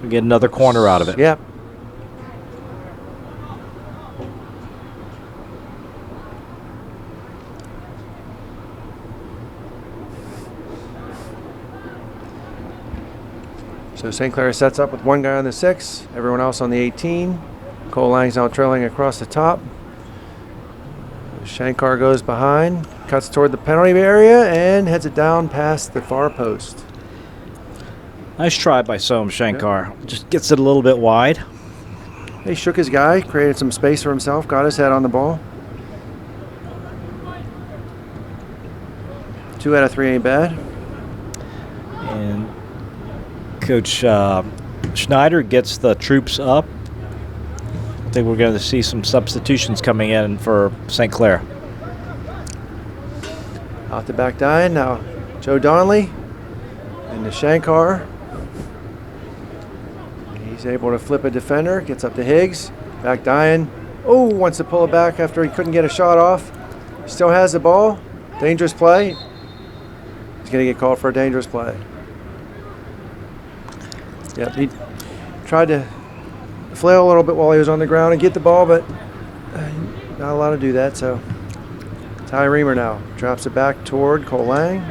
We get another corner out of it. Yep. So St. Clair sets up with one guy on the 6, everyone else on the 18. Cole Lang's now trailing across the top. Shankar goes behind, cuts toward the penalty area, and heads it down past the far post. Nice try by Soam Shankar. Just gets it a little bit wide. He shook his guy, created some space for himself, got his head on the ball. 2 out of 3 ain't bad. And Coach Schneider gets the troops up. I think we're going to see some substitutions coming in for St. Clair. Out the back dying, now Joe Donnelly and the Shankar. He's able to flip a defender, gets up to Higgs, back dying. Oh, wants to pull it back after he couldn't get a shot off. Still has the ball. Dangerous play. He's going to get called for a dangerous play. Yep, he tried to flail a little bit while he was on the ground and get the ball, but not allowed to do that, so Ty Reamer now drops it back toward Cole Lang.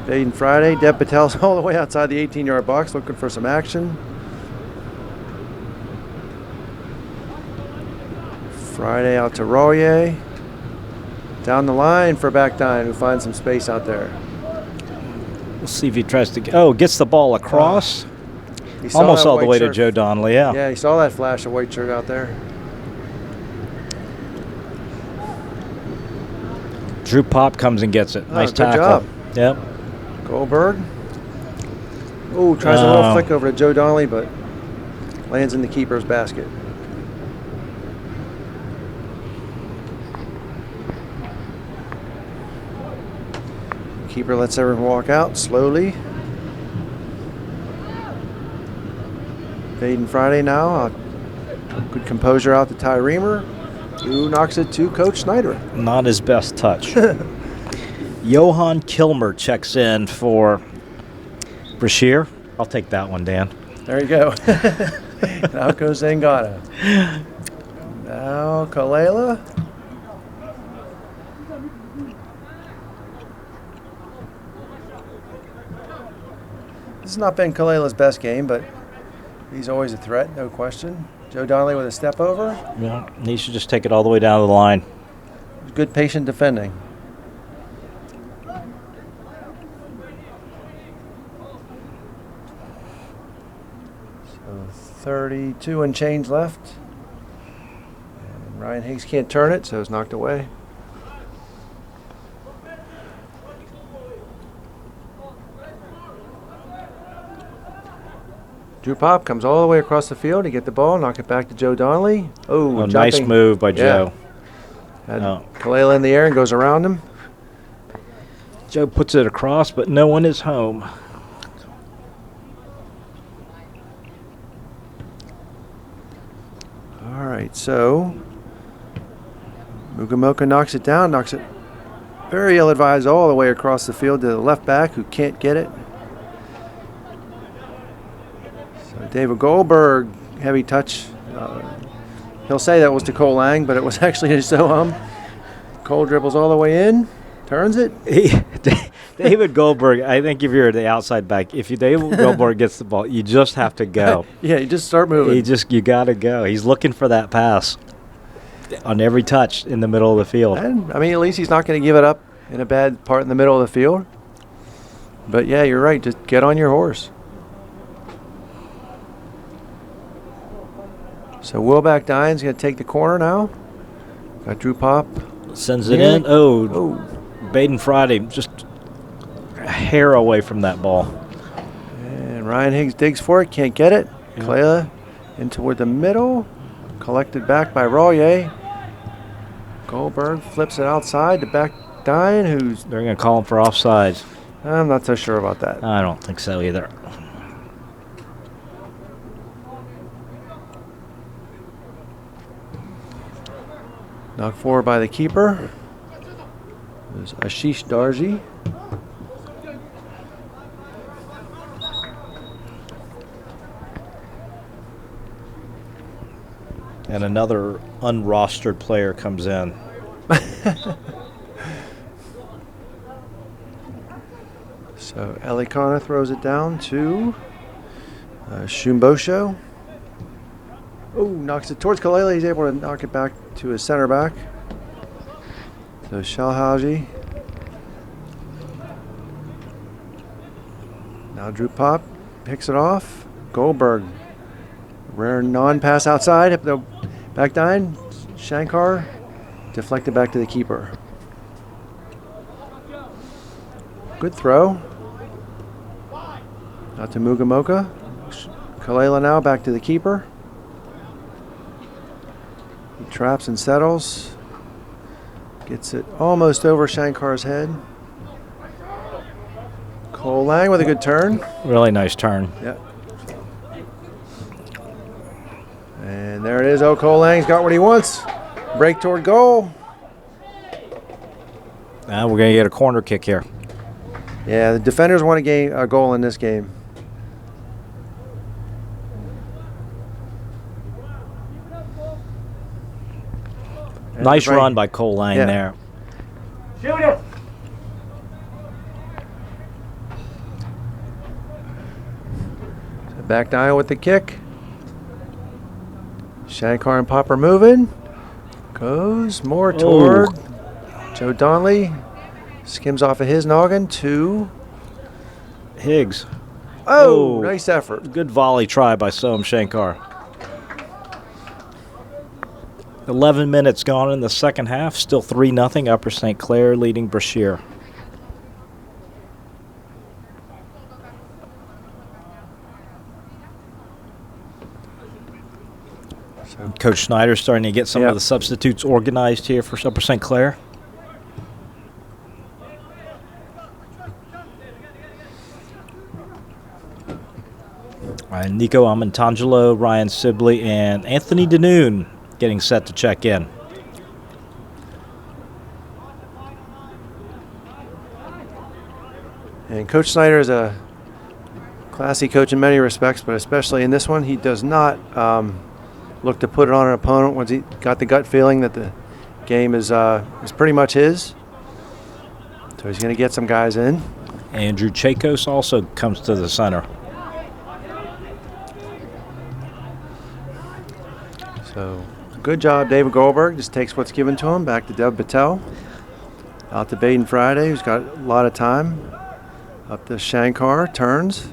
Baden Friday. Deb Patel's all the way outside the 18-yard box looking for some action. Friday out to Royer. Down the line for back dying, who finds some space out there. We'll see if he tries to gets the ball across. He saw Almost that all the white way to shirt. Joe Donnelly, yeah. Yeah, he saw that flash of white shirt out there. Drew Pop comes and gets it. Nice good tackle. job. Yep. Goldberg. Oh, tries a little flick over to Joe Donnelly, but lands in the keeper's basket. Keeper lets everyone walk out slowly. Baden Friday now. Good composure out to Ty Reamer. Who knocks it to Coach Snyder. Not his best touch. Johan Kilmer checks in for Brashear. I'll take that one, Dan. There you go. Out goes Zangata. Now Kalela. This has not been Kalela's best game, but he's always a threat, no question. Joe Donnelly with a step over. Yeah, he should just take it all the way down the line. Good patient defending. So 32 and change left. And Ryan Higgs can't turn it, so it's knocked away. Drew Pop comes all the way across the field to get the ball, knock it back to Joe Donnelly. Oh, nice move by Joe. Had Kalela in the air and goes around him. Joe puts it across, but no one is home. All right, so Mugamoka knocks it down, knocks it very ill-advised all the way across the field to the left back who can't get it. So David Goldberg, heavy touch. He'll say that was to Cole Lang, but it was actually to Soham. Cole dribbles all the way in, turns it. David Goldberg, I think if you're the outside back, if David Goldberg gets the ball, you just have to go. Yeah, you just start moving. You got to go. He's looking for that pass on every touch in the middle of the field. And, I mean, at least he's not going to give it up in a bad part in the middle of the field. But, yeah, you're right. Just get on your horse. So Wilback Dine's going to take the corner now. Got Drew Pop. Sends it in. Oh, Baden Friday just a hair away from that ball. And Ryan Higgs digs for it. Can't get it. Yeah. Kalela in toward the middle. Collected back by Rollier. Goldberg flips it outside to back Dine, who's... They're going to call him for offsides. I'm not so sure about that. I don't think so either. Knocked forward by the keeper. There's Ashish Darji. And another unrostered player comes in. So Elikana throws it down to Shumbosho. Oh, knocks it towards Kalela. He's able to knock it back to his center back. So Shalhaji. Now Drew Pop picks it off. Goldberg. Rare non-pass outside. Back Dine. Shankar. Deflected back to the keeper. Good throw. Out to Mugamoka. Kalela now back to the keeper. He traps and settles. Gets it almost over Shankar's head. Cole Lang with a good turn. Really nice turn. Yeah. And there it is. Oh, Cole Lang's got what he wants. Break toward goal. Now we're going to get a corner kick here. Yeah, the defenders want a goal in this game. Nice run by Cole Lang there. Shoot it! So back Dine with the kick. Shankar and Popper moving. Goes more toward Joe Donnelly. Skims off of his noggin to Higgs. Oh, nice effort. Good volley try by Soham Shankar. 11 minutes gone in the second half. Still 3-0. Upper St. Clair leading Brashear. So Coach Snyder's starting to get some of the substitutes organized here for Upper St. Clair. Nico Amantangelo, Ryan Sibley, and Anthony Danoon getting set to check in. And Coach Snyder is a classy coach in many respects, but especially in this one, he does not look to put it on an opponent once he got the gut feeling that the game is pretty much his. So he's going to get some guys in. Andrew Chakos also comes to the center. So good job, David Goldberg. Just takes what's given to him. Back to Dev Patel. Out to Baden Friday, who's got a lot of time. Up to Shankar, turns.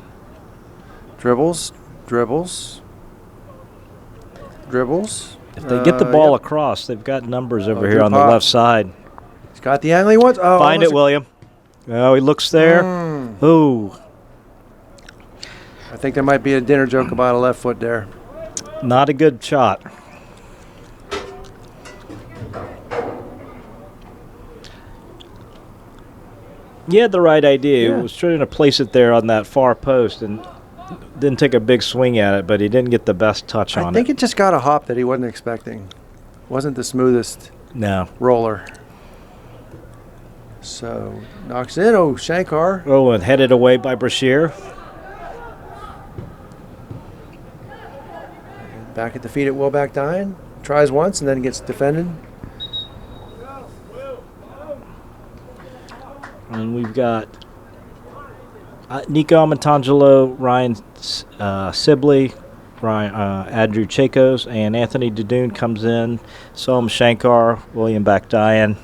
Dribbles. Dribbles. Dribbles. If they get the ball Yep. across, they've got numbers over here good on the pop. left side. He's got the angle he wants. Oh, Find it, William. Oh, he looks there. Ooh, I think there might be a dinner joke about a left foot there. not a good shot. He had the right idea. Yeah. He was trying to place it there on that far post and didn't take a big swing at it, but he didn't get the best touch I on think it. it just got a hop that he wasn't expecting. Wasn't the smoothest No. roller. So knocks in. Oh, Shankar. Oh, and headed away by Brashear. Back at the feet at Wilback Dine. Tries once and then gets defended. And we've got Nico Amatangelo, Ryan Sibley, Andrew Chakos, and Anthony Dadoon comes in. Soam Shankar, William Bakdayan,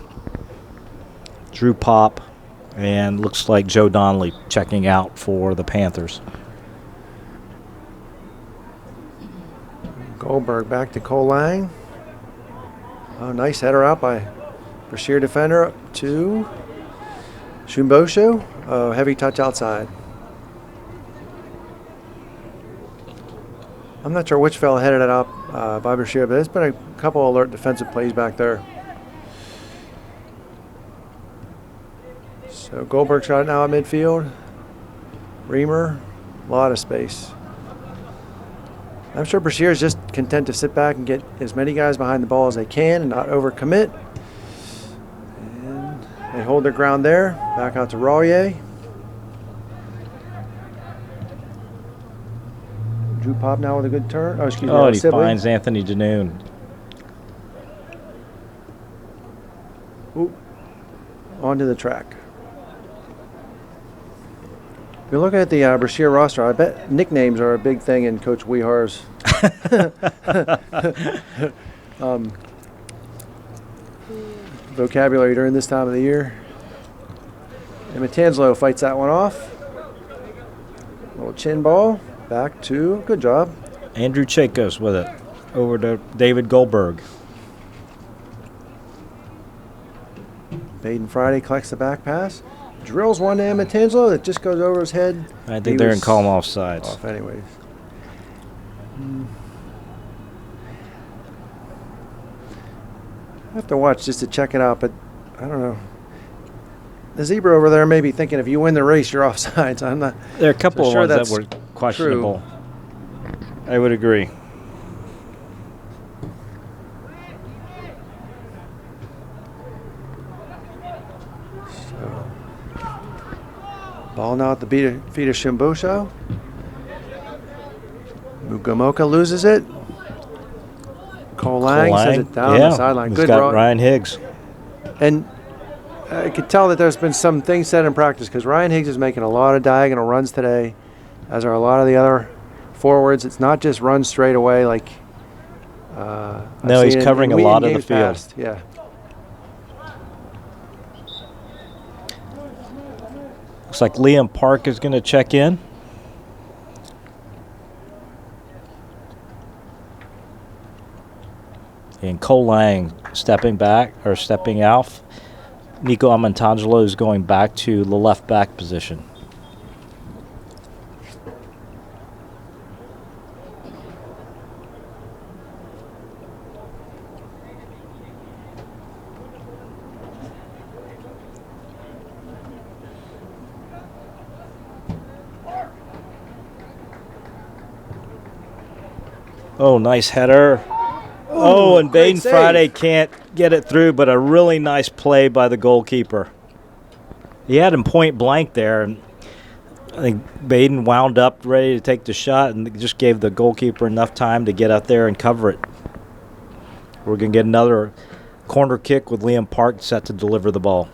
Drew Pop, and looks like Joe Donnelly checking out for the Panthers. Goldberg back to Cole Lang. Oh, nice header out by Brashear defender up to Shumbosho. Oh, heavy touch outside. I'm not sure which fella headed it up by Brashear, but there's been a couple alert defensive plays back there. So Goldberg's got it now at midfield. Reamer, a lot of space. I'm sure Brashear is just content to sit back and get as many guys behind the ball as they can and not overcommit. And they hold their ground there. Back out to Rawye. Drew Pop now with a good turn. Oh, excuse me. Oh, and he Sibley. finds Anthony Dadoon. Ooh. Onto the track. If you're looking at the Brashear roster, I bet nicknames are a big thing in Coach Wehar's vocabulary during this time of the year. And Matanzalo fights that one off. Little chin ball. Back to, good job. Andrew Chakos with it. Over to David Goldberg. Baden Friday collects the back pass. Drills one to Matanzalo that just goes over his head. I He think they're in was calm offsides. off anyways. I have to watch just to check it out, but I don't know. The zebra over there may be thinking if you win the race, you're offsides. I'm not. There are a couple So of sure ones that that's were questionable. I would agree. Ball now at the feet of Shimbosho. Mugamoka loses it. Cole Lang sends it down the sideline. He's Good got run. Ryan Higgs. And I could tell that there's been some things said in practice because Ryan Higgs is making a lot of diagonal runs today, as are a lot of the other forwards. It's not just run straight away like. No, he's covering a lot of the games field. past. Yeah. Looks like Liam Park is going to check in. And Cole Lang stepping back or stepping out. Nico Amantangelo is going back to the left back position. Oh, nice header. Oh, and great Baden save. Friday can't get it through, but a really nice play by the goalkeeper. He had him point blank there, and I think Baden wound up ready to take the shot and just gave the goalkeeper enough time to get out there and cover it. We're going to get another corner kick with Liam Park set to deliver the ball.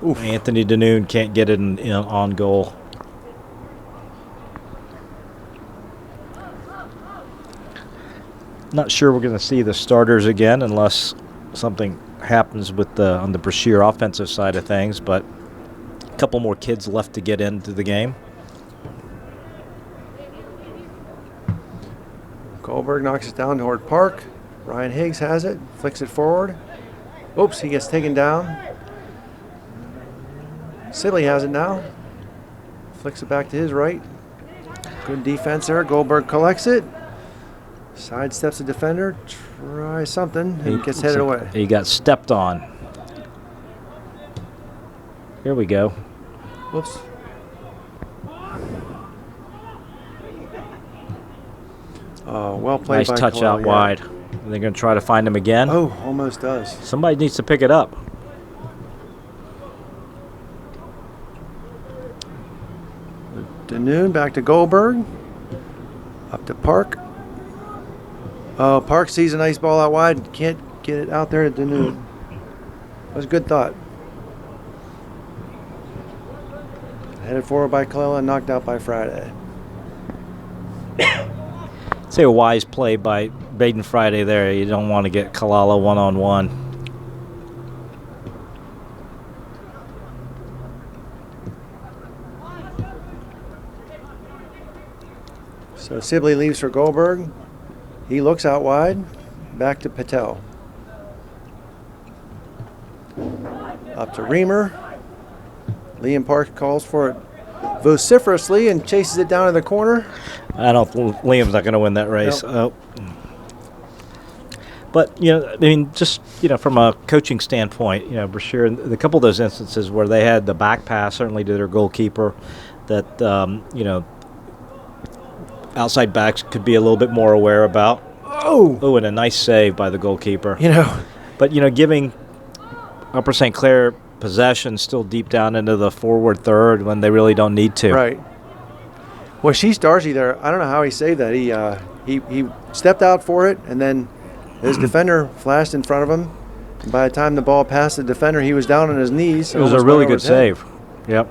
Oof. Anthony Danoon can't get it on goal. Not sure we're going to see the starters again unless something happens with on the Brashear offensive side of things, but a couple more kids left to get into the game. Goldberg knocks it down toward Park. Ryan Higgs has it, flicks it forward. Oops, he gets taken down. Sibley has it now. Flicks it back to his right. Good defense there. Goldberg collects it. Sidesteps the defender. Tries something. And gets headed away. He got stepped on. Here we go. Whoops. Well played nice by touch Kalal, out wide. Are they going to try to find him again? Oh, almost does. Somebody needs to pick it up. Danoon back to Goldberg. Up to Park. Oh, Park sees a nice ball out wide. Can't get it out there to Danoon. That was a good thought. Headed forward by Kalala and knocked out by Friday. Say a wise play by Baden Friday there. You don't want to get Kalala one-on-one. So Sibley leaves for Goldberg. He looks out wide. Back to Patel. Up to Reamer. Liam Park calls for it vociferously and chases it down in the corner. I don't. Liam's not going to win that race. Nope. But I mean, just from a coaching standpoint, Brashear, a couple of those instances where they had the back pass, certainly to their goalkeeper, that outside backs could be a little bit more aware about. Oh, and a nice save by the goalkeeper. But giving Upper St. Clair possession still deep down into the forward third when they really don't need to. Right. Well, she's Darcy there. I don't know how he saved that. He stepped out for it, and then his defender flashed in front of him. And by the time the ball passed the defender, he was down on his knees. It was a really good save. Yep.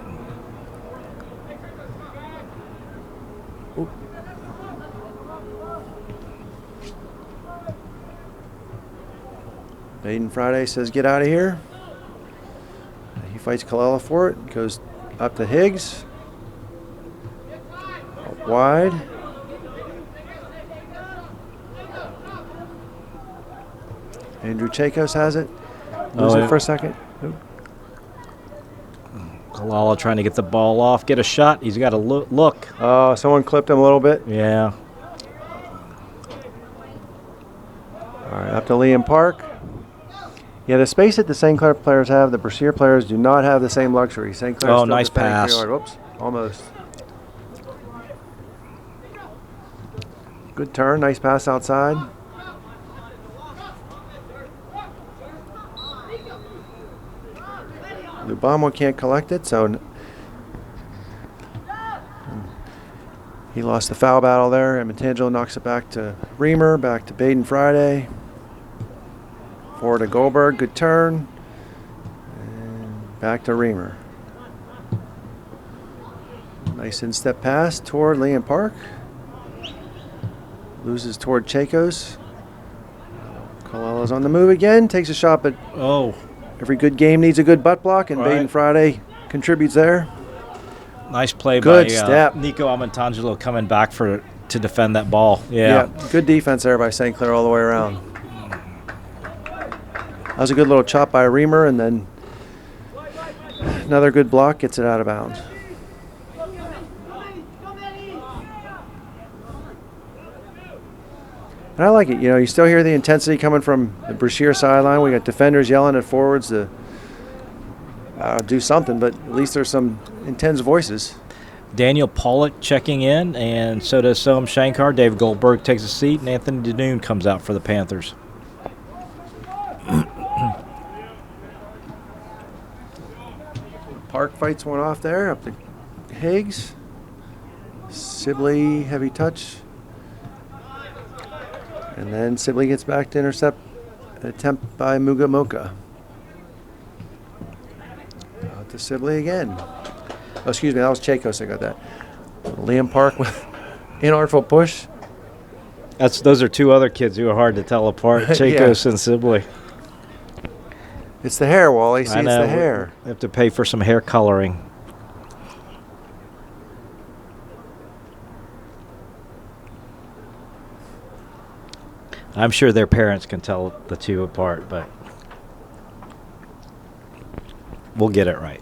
Baden Friday says, "Get out of here." He fights Kalala for it. Goes up to Higgs. Up wide. Andrew Chakos has it. Lose it for a second. Kalala trying to get the ball off, get a shot. He's got to look. Oh, someone clipped him a little bit. Yeah. All right, up to Liam Park. Yeah, the space that the St. Clair players have, the Brashear players do not have the same luxury. St. Clair. Oh, nice pass. Whoops, almost. Good turn, nice pass outside. Lubamo can't collect it, so he lost the foul battle there. And Matangelo knocks it back to Reamer, back to Baden Friday. Forward to Goldberg, good turn. And back to Reamer. Nice instep pass toward Liam Park. Loses toward Chakos. Kalala's on the move again, takes a shot, but every good game needs a good butt block, and Baden Friday contributes there. Nice play good by step. Nico Amatangelo coming back to defend that ball. Yeah, good defense there by St. Clair all the way around. That was a good little chop by Reamer, and then another good block gets it out of bounds. And I like it. You still hear the intensity coming from the Brashear sideline. We got defenders yelling at forwards to do something, but at least there's some intense voices. Daniel Pollock checking in, and so does Soham Shankar. Dave Goldberg takes a seat, and Anthony Danoon comes out for the Panthers. Park fights one off there, up to Higgs. Sibley, heavy touch. And then Sibley gets back to intercept an attempt by Muga Mocha. Out to Sibley again. Oh, excuse me, that was Chakos. I got that. Liam Park with inartful push. Those are two other kids who are hard to tell apart, Chakos and Sibley. It's the hair, Wally. See, I know, it's the hair. We have to pay for some hair coloring. I'm sure their parents can tell the two apart, but we'll get it right.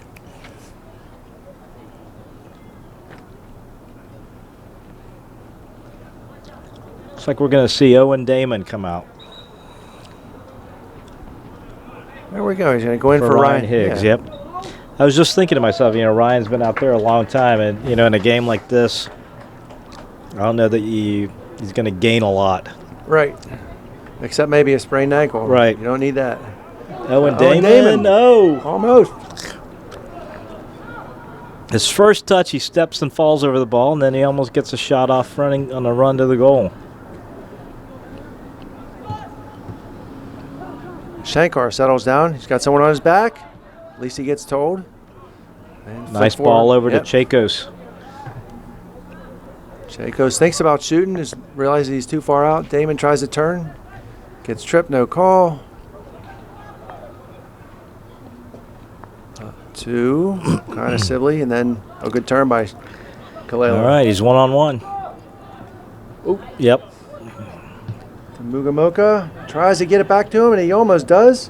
Looks like we're going to see Owen Damon come out. There we go. He's going to go in for Ryan Higgs. Yeah. Yep. I was just thinking to myself, Ryan's been out there a long time, and in a game like this, I don't know that he's going to gain a lot. Right. Except maybe a sprained ankle. Right. You don't need that. Owen Damon. No. Almost. His first touch, he steps and falls over the ball, and then he almost gets a shot off running on a run to the goal. Shankar settles down. He's got someone on his back. At least he gets told. And Nice flip ball forward. over to Chakos. Chakos thinks about shooting, just realizes he's too far out. Damon tries to turn. Gets tripped, no call. Two, kind of Sibley, and then a good turn by Kaleo. All right, he's one-on-one. Oop. Yep. Mugamoka tries to get it back to him, and he almost does.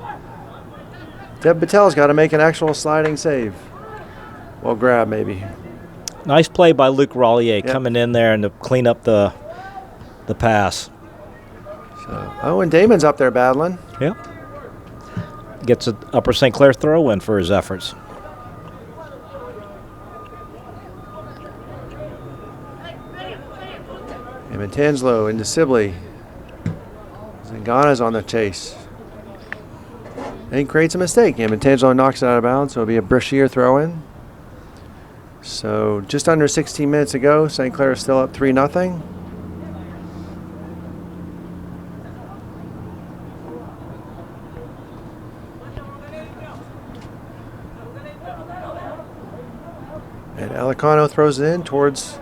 Deb Patel's got to make an actual sliding save. Well, grab maybe. Nice play by Luke Rollier coming in there and to clean up the pass. So, and Damon's up there battling. Yep. Gets an Upper St. Clair throw-in for his efforts. And Tanslow into Sibley. Zingana's on the chase. And he creates a mistake. And Tanslow knocks it out of bounds, so it'll be a Brashear throw-in. So just under 16 minutes ago, St. Clair is still up 3-0. And Elicano throws it in towards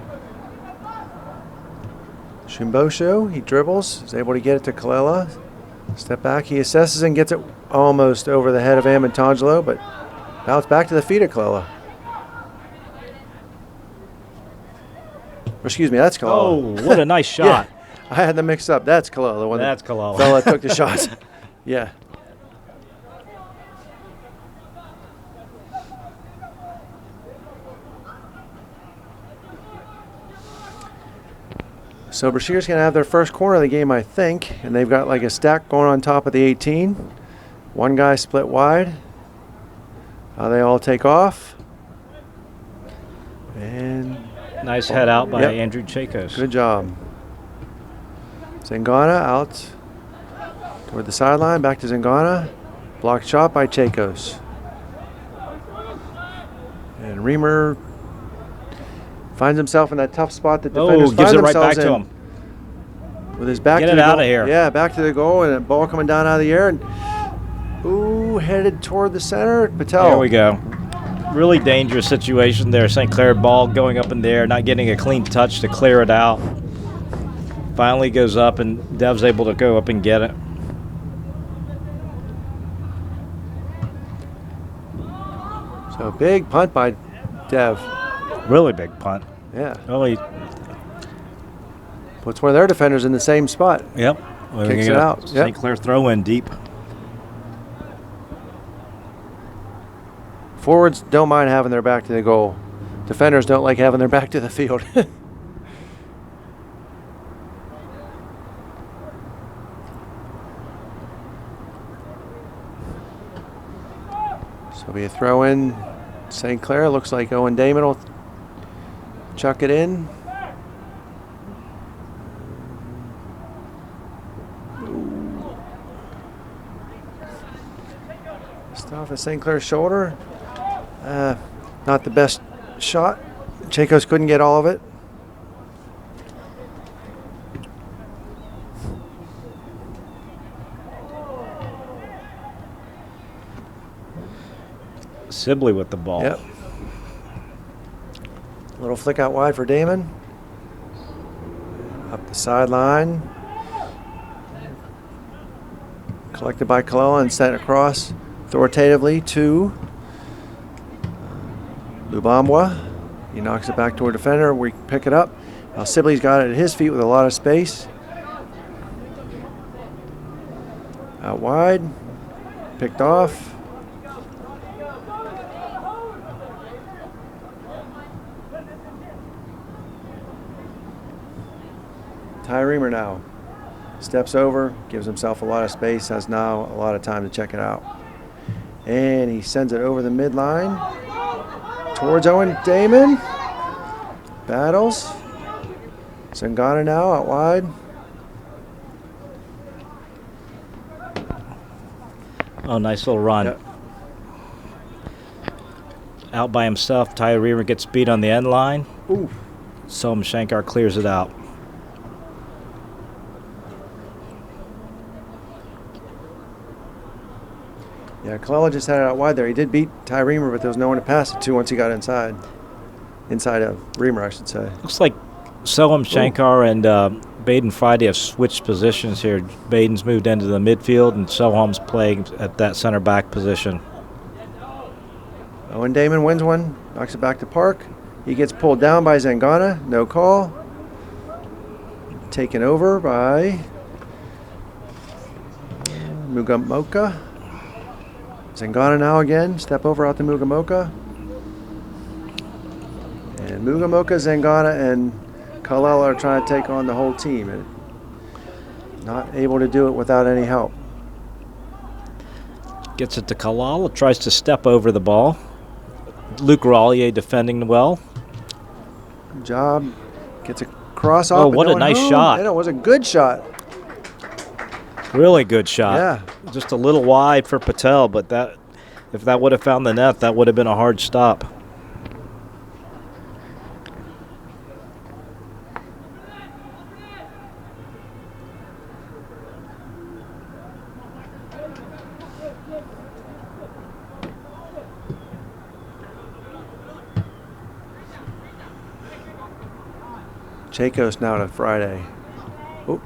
Shimbosho. He dribbles, is able to get it to Kalela. Step back, he assesses and gets it almost over the head of Amintangelo, but bounce back to the feet of Kalela. Excuse me, that's Kalela. Oh, what a nice shot. Yeah, I had them mixed up. That's Kalela, the one That's Kalela. fella took the shot. Yeah. So Brashear's going to have their first corner of the game, I think, and they've got like a stack going on top of the 18. One guy split wide. They all take off. And Nice head out by Andrew Chakos. good job. Zingana out toward the sideline, back to Zingana. Blocked shot by Chakos. And Reamer finds himself in that tough spot that defenders gives find it right back themselves to in. him. With his back Get to it the out goal. of here. Yeah, back to the goal, and a ball coming down out of the air. And headed toward the center. Patel. There we go. Really dangerous situation there. St. Clair ball going up in the air, not getting a clean touch to clear it out. Finally goes up, and Dev's able to go up and get it. So big punt by Dev. Really big punt. Yeah. Really. Puts one of their defenders in the same spot. Yep. Kicks it out. St. Yep. Clair throw in deep. Forwards don't mind having their back to the goal. Defenders don't like having their back to the field. So it'll be a throw in. St. Clair looks like Owen Damon will chuck it in. Just off of St. Clair's shoulder. Not the best shot. Chacos couldn't get all of it. Sibley with the ball. Yep. Little flick out wide for Damon. Up the sideline. Collected by Colella and sent across authoritatively to Lubambwa. He knocks it back toward defender. We pick it up. Now Sibley's got it at his feet with a lot of space. Out wide. Picked off. Ty Reamer now steps over, gives himself a lot of space, has now a lot of time to check it out. And he sends it over the midline towards Owen Damon. Battles. Zangana now out wide. Oh, nice little run. Yep. Out by himself. Ty Reamer gets beat on the end line. Ooh. Soham Shankar clears it out. Yeah, Colella just had it out wide there. He did beat Ty Reamer, but there was no one to pass it to once he got inside. Inside of Reamer, I should say. Looks like Soham Shankar and Baden Friday have switched positions here. Baden's moved into the midfield, and Soham's playing at that center back position. Owen Damon wins one, knocks it back to Park. He gets pulled down by Zangana, no call. Taken over by Mugamoka. Zangana now again, step over out to Mugamoka. And Mugamoka, Zangana, and Colella are trying to take on the whole team. And not able to do it without any help. Gets it to Kalala, tries to step over the ball. Luke Rollier defending well. Good job. Gets a cross off. Oh, what a nice shot. And it was a good shot. Really good shot. Yeah. Just a little wide for Patel, but that if that would have found the net, that would have been a hard stop. Chacos now to Friday. Oh.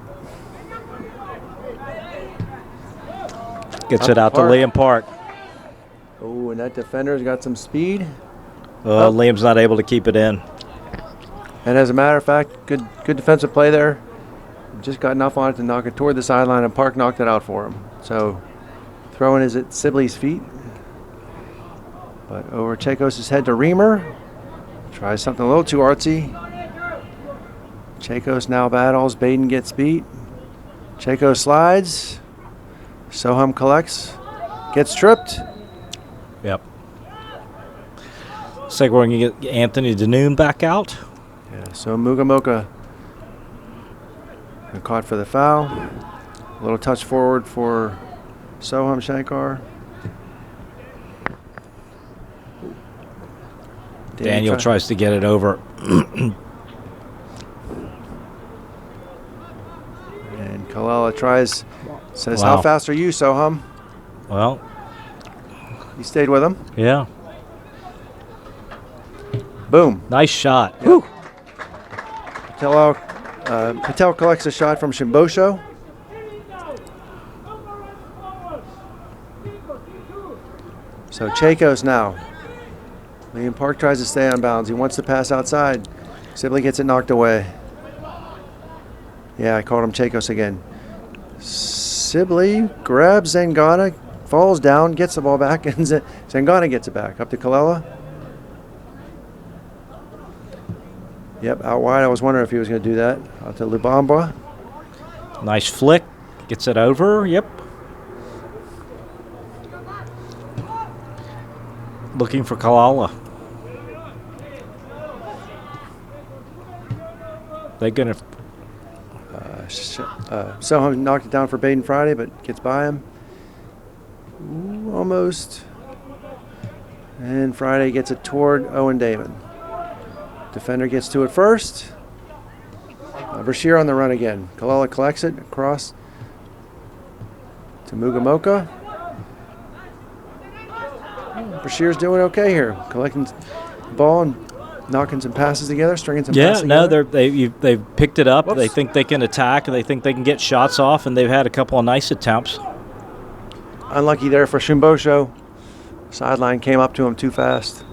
Gets it out to Liam Park. Oh, and that defender's got some speed. Liam's not able to keep it in. And as a matter of fact, good defensive play there. Just got enough on it to knock it toward the sideline, and Park knocked it out for him. So throwing is at Sibley's feet. But over Chacos' head to Reamer. Tries something a little too artsy. Chacos now battles. Baden gets beat. Chacos slides. Soham collects. Gets tripped. Yep. Looks like we're going to get Anthony Danoon back out. Yeah, so Mugamoka caught for the foul. A little touch forward for Soham Shankar. Daniel tries to get it over. And Colella tries, says, Wow. How fast are you, Soham? Well, He stayed with him. yeah. Boom. Nice shot. Yep. Patel collects a shot from Shimbosho. So Chacos now. Liam Park tries to stay on bounds. He wants to pass outside. Sibley gets it knocked away. Yeah, I called him Chacos again. Sibley grabs Zangana, falls down, gets the ball back, and Zangana gets it back. Up to Colella. Yep, out wide. I was wondering if he was going to do that. Out to Lubamba. Nice flick. Gets it over. Yep. Looking for Kalala. They're going to... Soham knocked it down for Baden Friday, but gets by him. Ooh, almost. And Friday gets it toward Owen Damon. Defender gets to it first. Brashear on the run again. Kalala collects it across to Mugamoka. Brashear's doing okay here. Collecting the ball and knocking some passes together, stringing some passes together. They've picked it up. Whoops. They think they can attack. They think they can get shots off, and they've had a couple of nice attempts. Unlucky there for Shimbosho. Sideline came up to him too fast.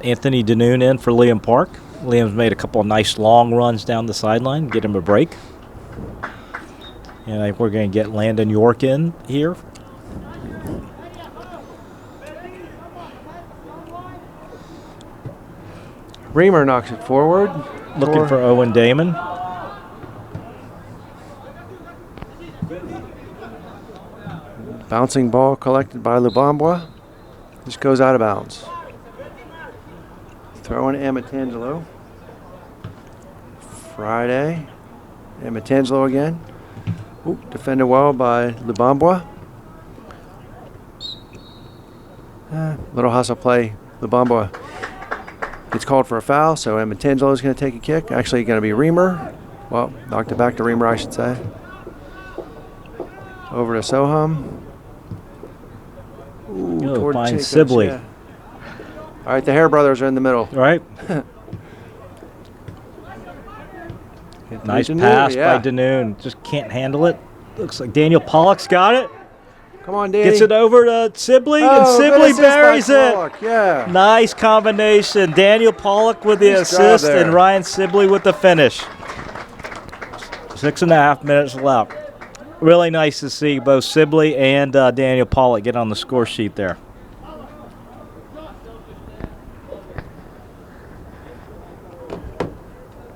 Anthony Danoon in for Liam Park. Liam's made a couple of nice long runs down the sideline, get him a break. And I think we're going to get Landon York in here. Reamer knocks it forward. Looking for Owen Damon. Bouncing ball collected by Lubambwa. Just goes out of bounds. Throwing Amatangelo. Friday. Amatangelo again. Ooh, defended well by Lubambwa. Little hustle play. Lubambwa gets called for a foul, so Amatangelo is going to take a kick. Actually going to be Reamer. Well, knocked it back to Reamer, I should say. Over to Soham. Ooh, toward fine Chicos, Sibley. yeah. All right, the Hare brothers are in the middle. Right. Nice pass by Danoon. Just can't handle it. Looks like Daniel Pollock's got it. Come on, Danny. Gets it over to Sibley, and good Sibley assist by buries it. Pollock, yeah. Nice combination. Daniel Pollock with the Nice job assist there. and Ryan Sibley with the finish. 6.5 minutes left. Really nice to see both Sibley and Daniel Pollock get on the score sheet there.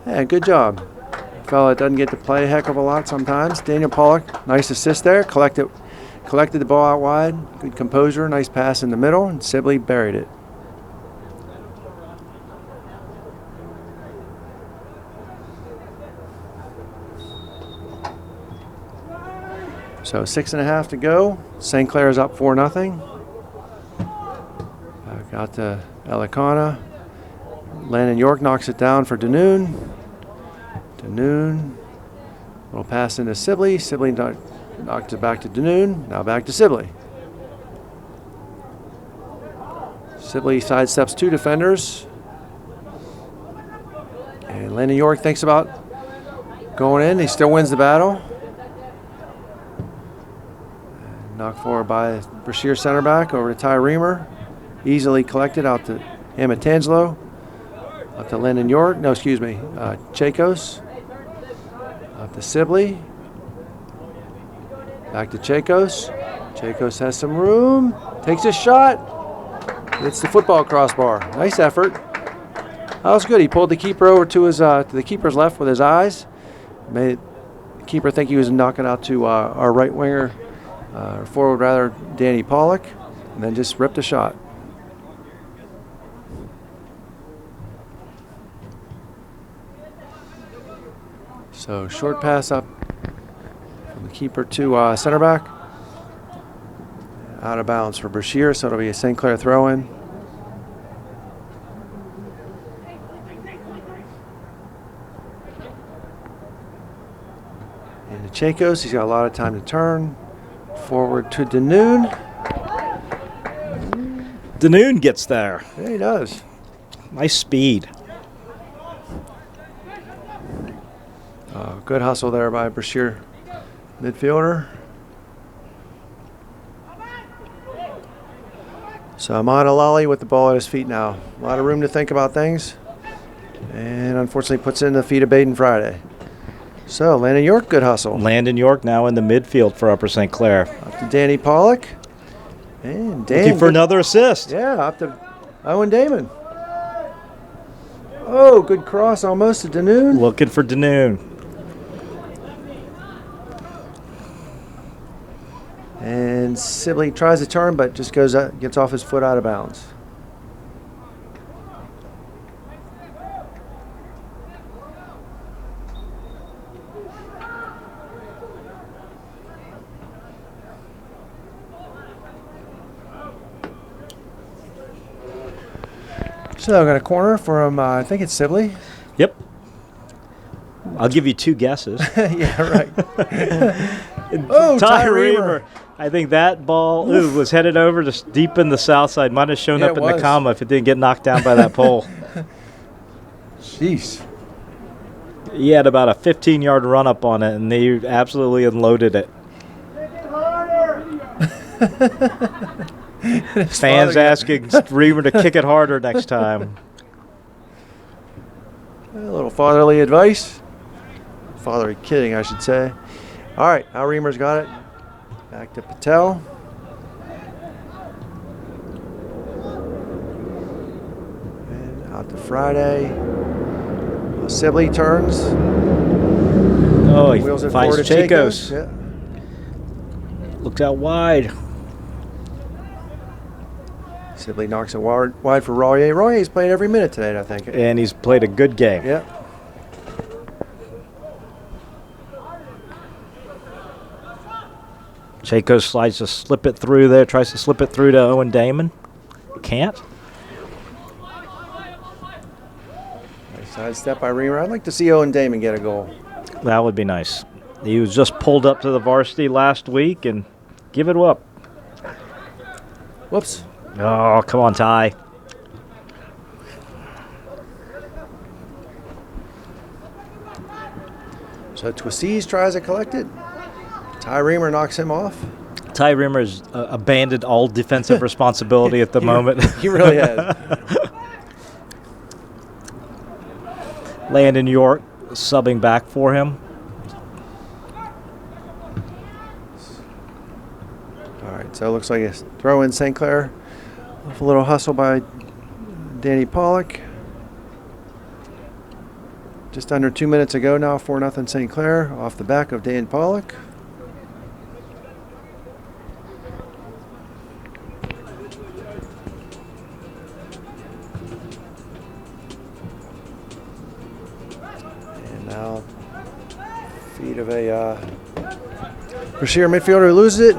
Yeah, good job. Fella doesn't get to play a heck of a lot sometimes. Daniel Pollock, nice assist there. Collected the ball out wide. Good composure, nice pass in the middle, and Sibley buried it. So 6.5 to go. St. Clair's up 4-0. Got to Elikana. Landon York knocks it down for Danoon. Danoon. Little pass into Sibley. Sibley knocked it back to Danoon. Now back to Sibley. Sibley sidesteps two defenders. And Landon York thinks about going in. He still wins the battle. Knocked forward by Brashear center back over to Ty Reamer. Easily collected out to Amatangelo. Up to Landon York. No, excuse me. Chacos. Up to Sibley. Back to Chacos. Chacos has some room. Takes a shot. It's the football crossbar. Nice effort. That was good. He pulled the keeper over to his to the keeper's left with his eyes. Made the keeper think he was knocking out to our right winger, or forward rather, Danny Pollock, and then just ripped a shot. So short pass up from the keeper to center back. Out of bounds for Brashear, so it'll be a St. Clair throw-in. Into Chacos, he's got a lot of time to turn. Forward to Danoon. Danoon gets there. Yeah, he does. Nice speed. Good hustle there by Brashear midfielder. So Ahmad Alali with the ball at his feet now. A lot of room to think about things. And unfortunately puts it in the feet of Baden Friday. So Landon York, good hustle. Landon York now in the midfield for Upper St. Clair. Up to Danny Pollock. And Dan Looking for another assist. Yeah, up to Owen Damon. Oh, good cross almost to Danoon. Looking for Danoon. And Sibley tries to turn, but just goes up, gets off his foot out of bounds. So I got a corner from, I think it's Sibley. Yep. I'll give you 2 guesses. Yeah, right. Oh, Ty Ty Reamer. I think that ball was headed over to deep in the south side. Might have shown Yeah, up it in the was. comma if it didn't get knocked down by that pole. Jeez. He had about a 15-yard run up on it, and they absolutely unloaded it. Fans asking Reamer to kick it harder next time. A little fatherly advice. Fatherly kidding, I should say. All right, now Reamer's got it. Back to Patel. And out to Friday. Sibley turns. Oh, he Wheels it finds forward to Chacos. Yeah. Looks out wide. Sibley knocks it wide for Royer. Royer's played every minute today, I think. And he's played a good game. Yeah. Chacos slides to slip it through there, tries to slip it through to Owen Damon. Can't. Nice sidestep by Reamer. I'd like to see Owen Damon get a goal. That would be nice. He was just pulled up to the varsity last week, and give it up. Whoops. Oh, come on, Ty. So Twissies tries to collect it. Ty Reamer knocks him off. Ty Reamer has abandoned all defensive responsibility at the moment. He really has. Landon York subbing back for him. All right, so it looks like a throw in St. Clair. Off a little hustle by Danny Pollock. Just under 2 minutes ago now, 4-0 St. Clair off the back of Dan Pollock. And now feet of a Brashear midfielder who loses it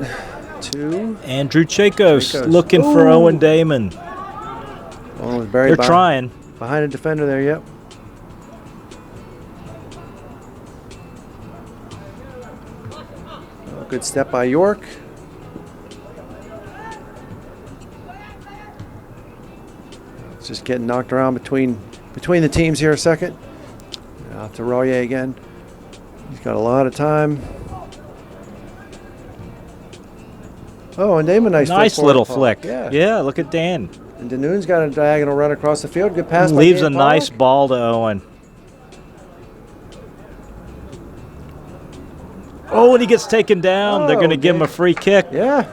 to Andrew Chacos Chacos. looking for Ooh. Owen Damon. Ball was buried They're trying. behind a defender there, yep. Good step by York. It's just getting knocked around between the teams here a second. Out to Royer again. He's got a lot of time. Oh, and Damon, nice little flick. flick. Yeah. Look at Dan. And Danoon's got a diagonal run across the field. Good pass. Leaves by a Dan nice Pollock. ball to Owen. Oh, and he gets taken down. They're going to give him a free kick Yeah.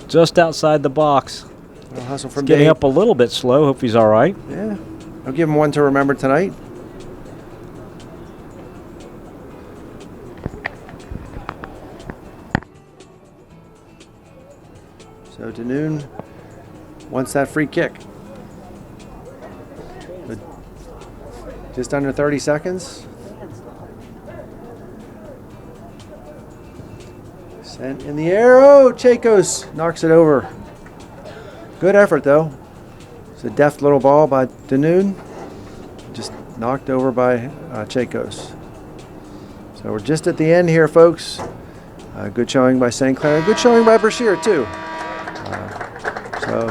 just outside the box. Little hustle from Getting Dave. up a little bit slow. Hope he's all right. Yeah. I'll give him one to remember tonight. So Danoon wants that free kick. With just under 30 seconds. Sent in the air. Oh, Chacos knocks it over. Good effort, though. It's a deft little ball by Danoon. Just knocked over by Chacos. So we're just at the end here, folks. Good showing by St. Clair. Good showing by Brashear, too. So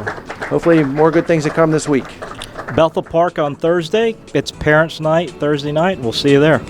hopefully more good things to come this week. Bethel Park on Thursday. It's Parents' Night Thursday night. We'll see you there.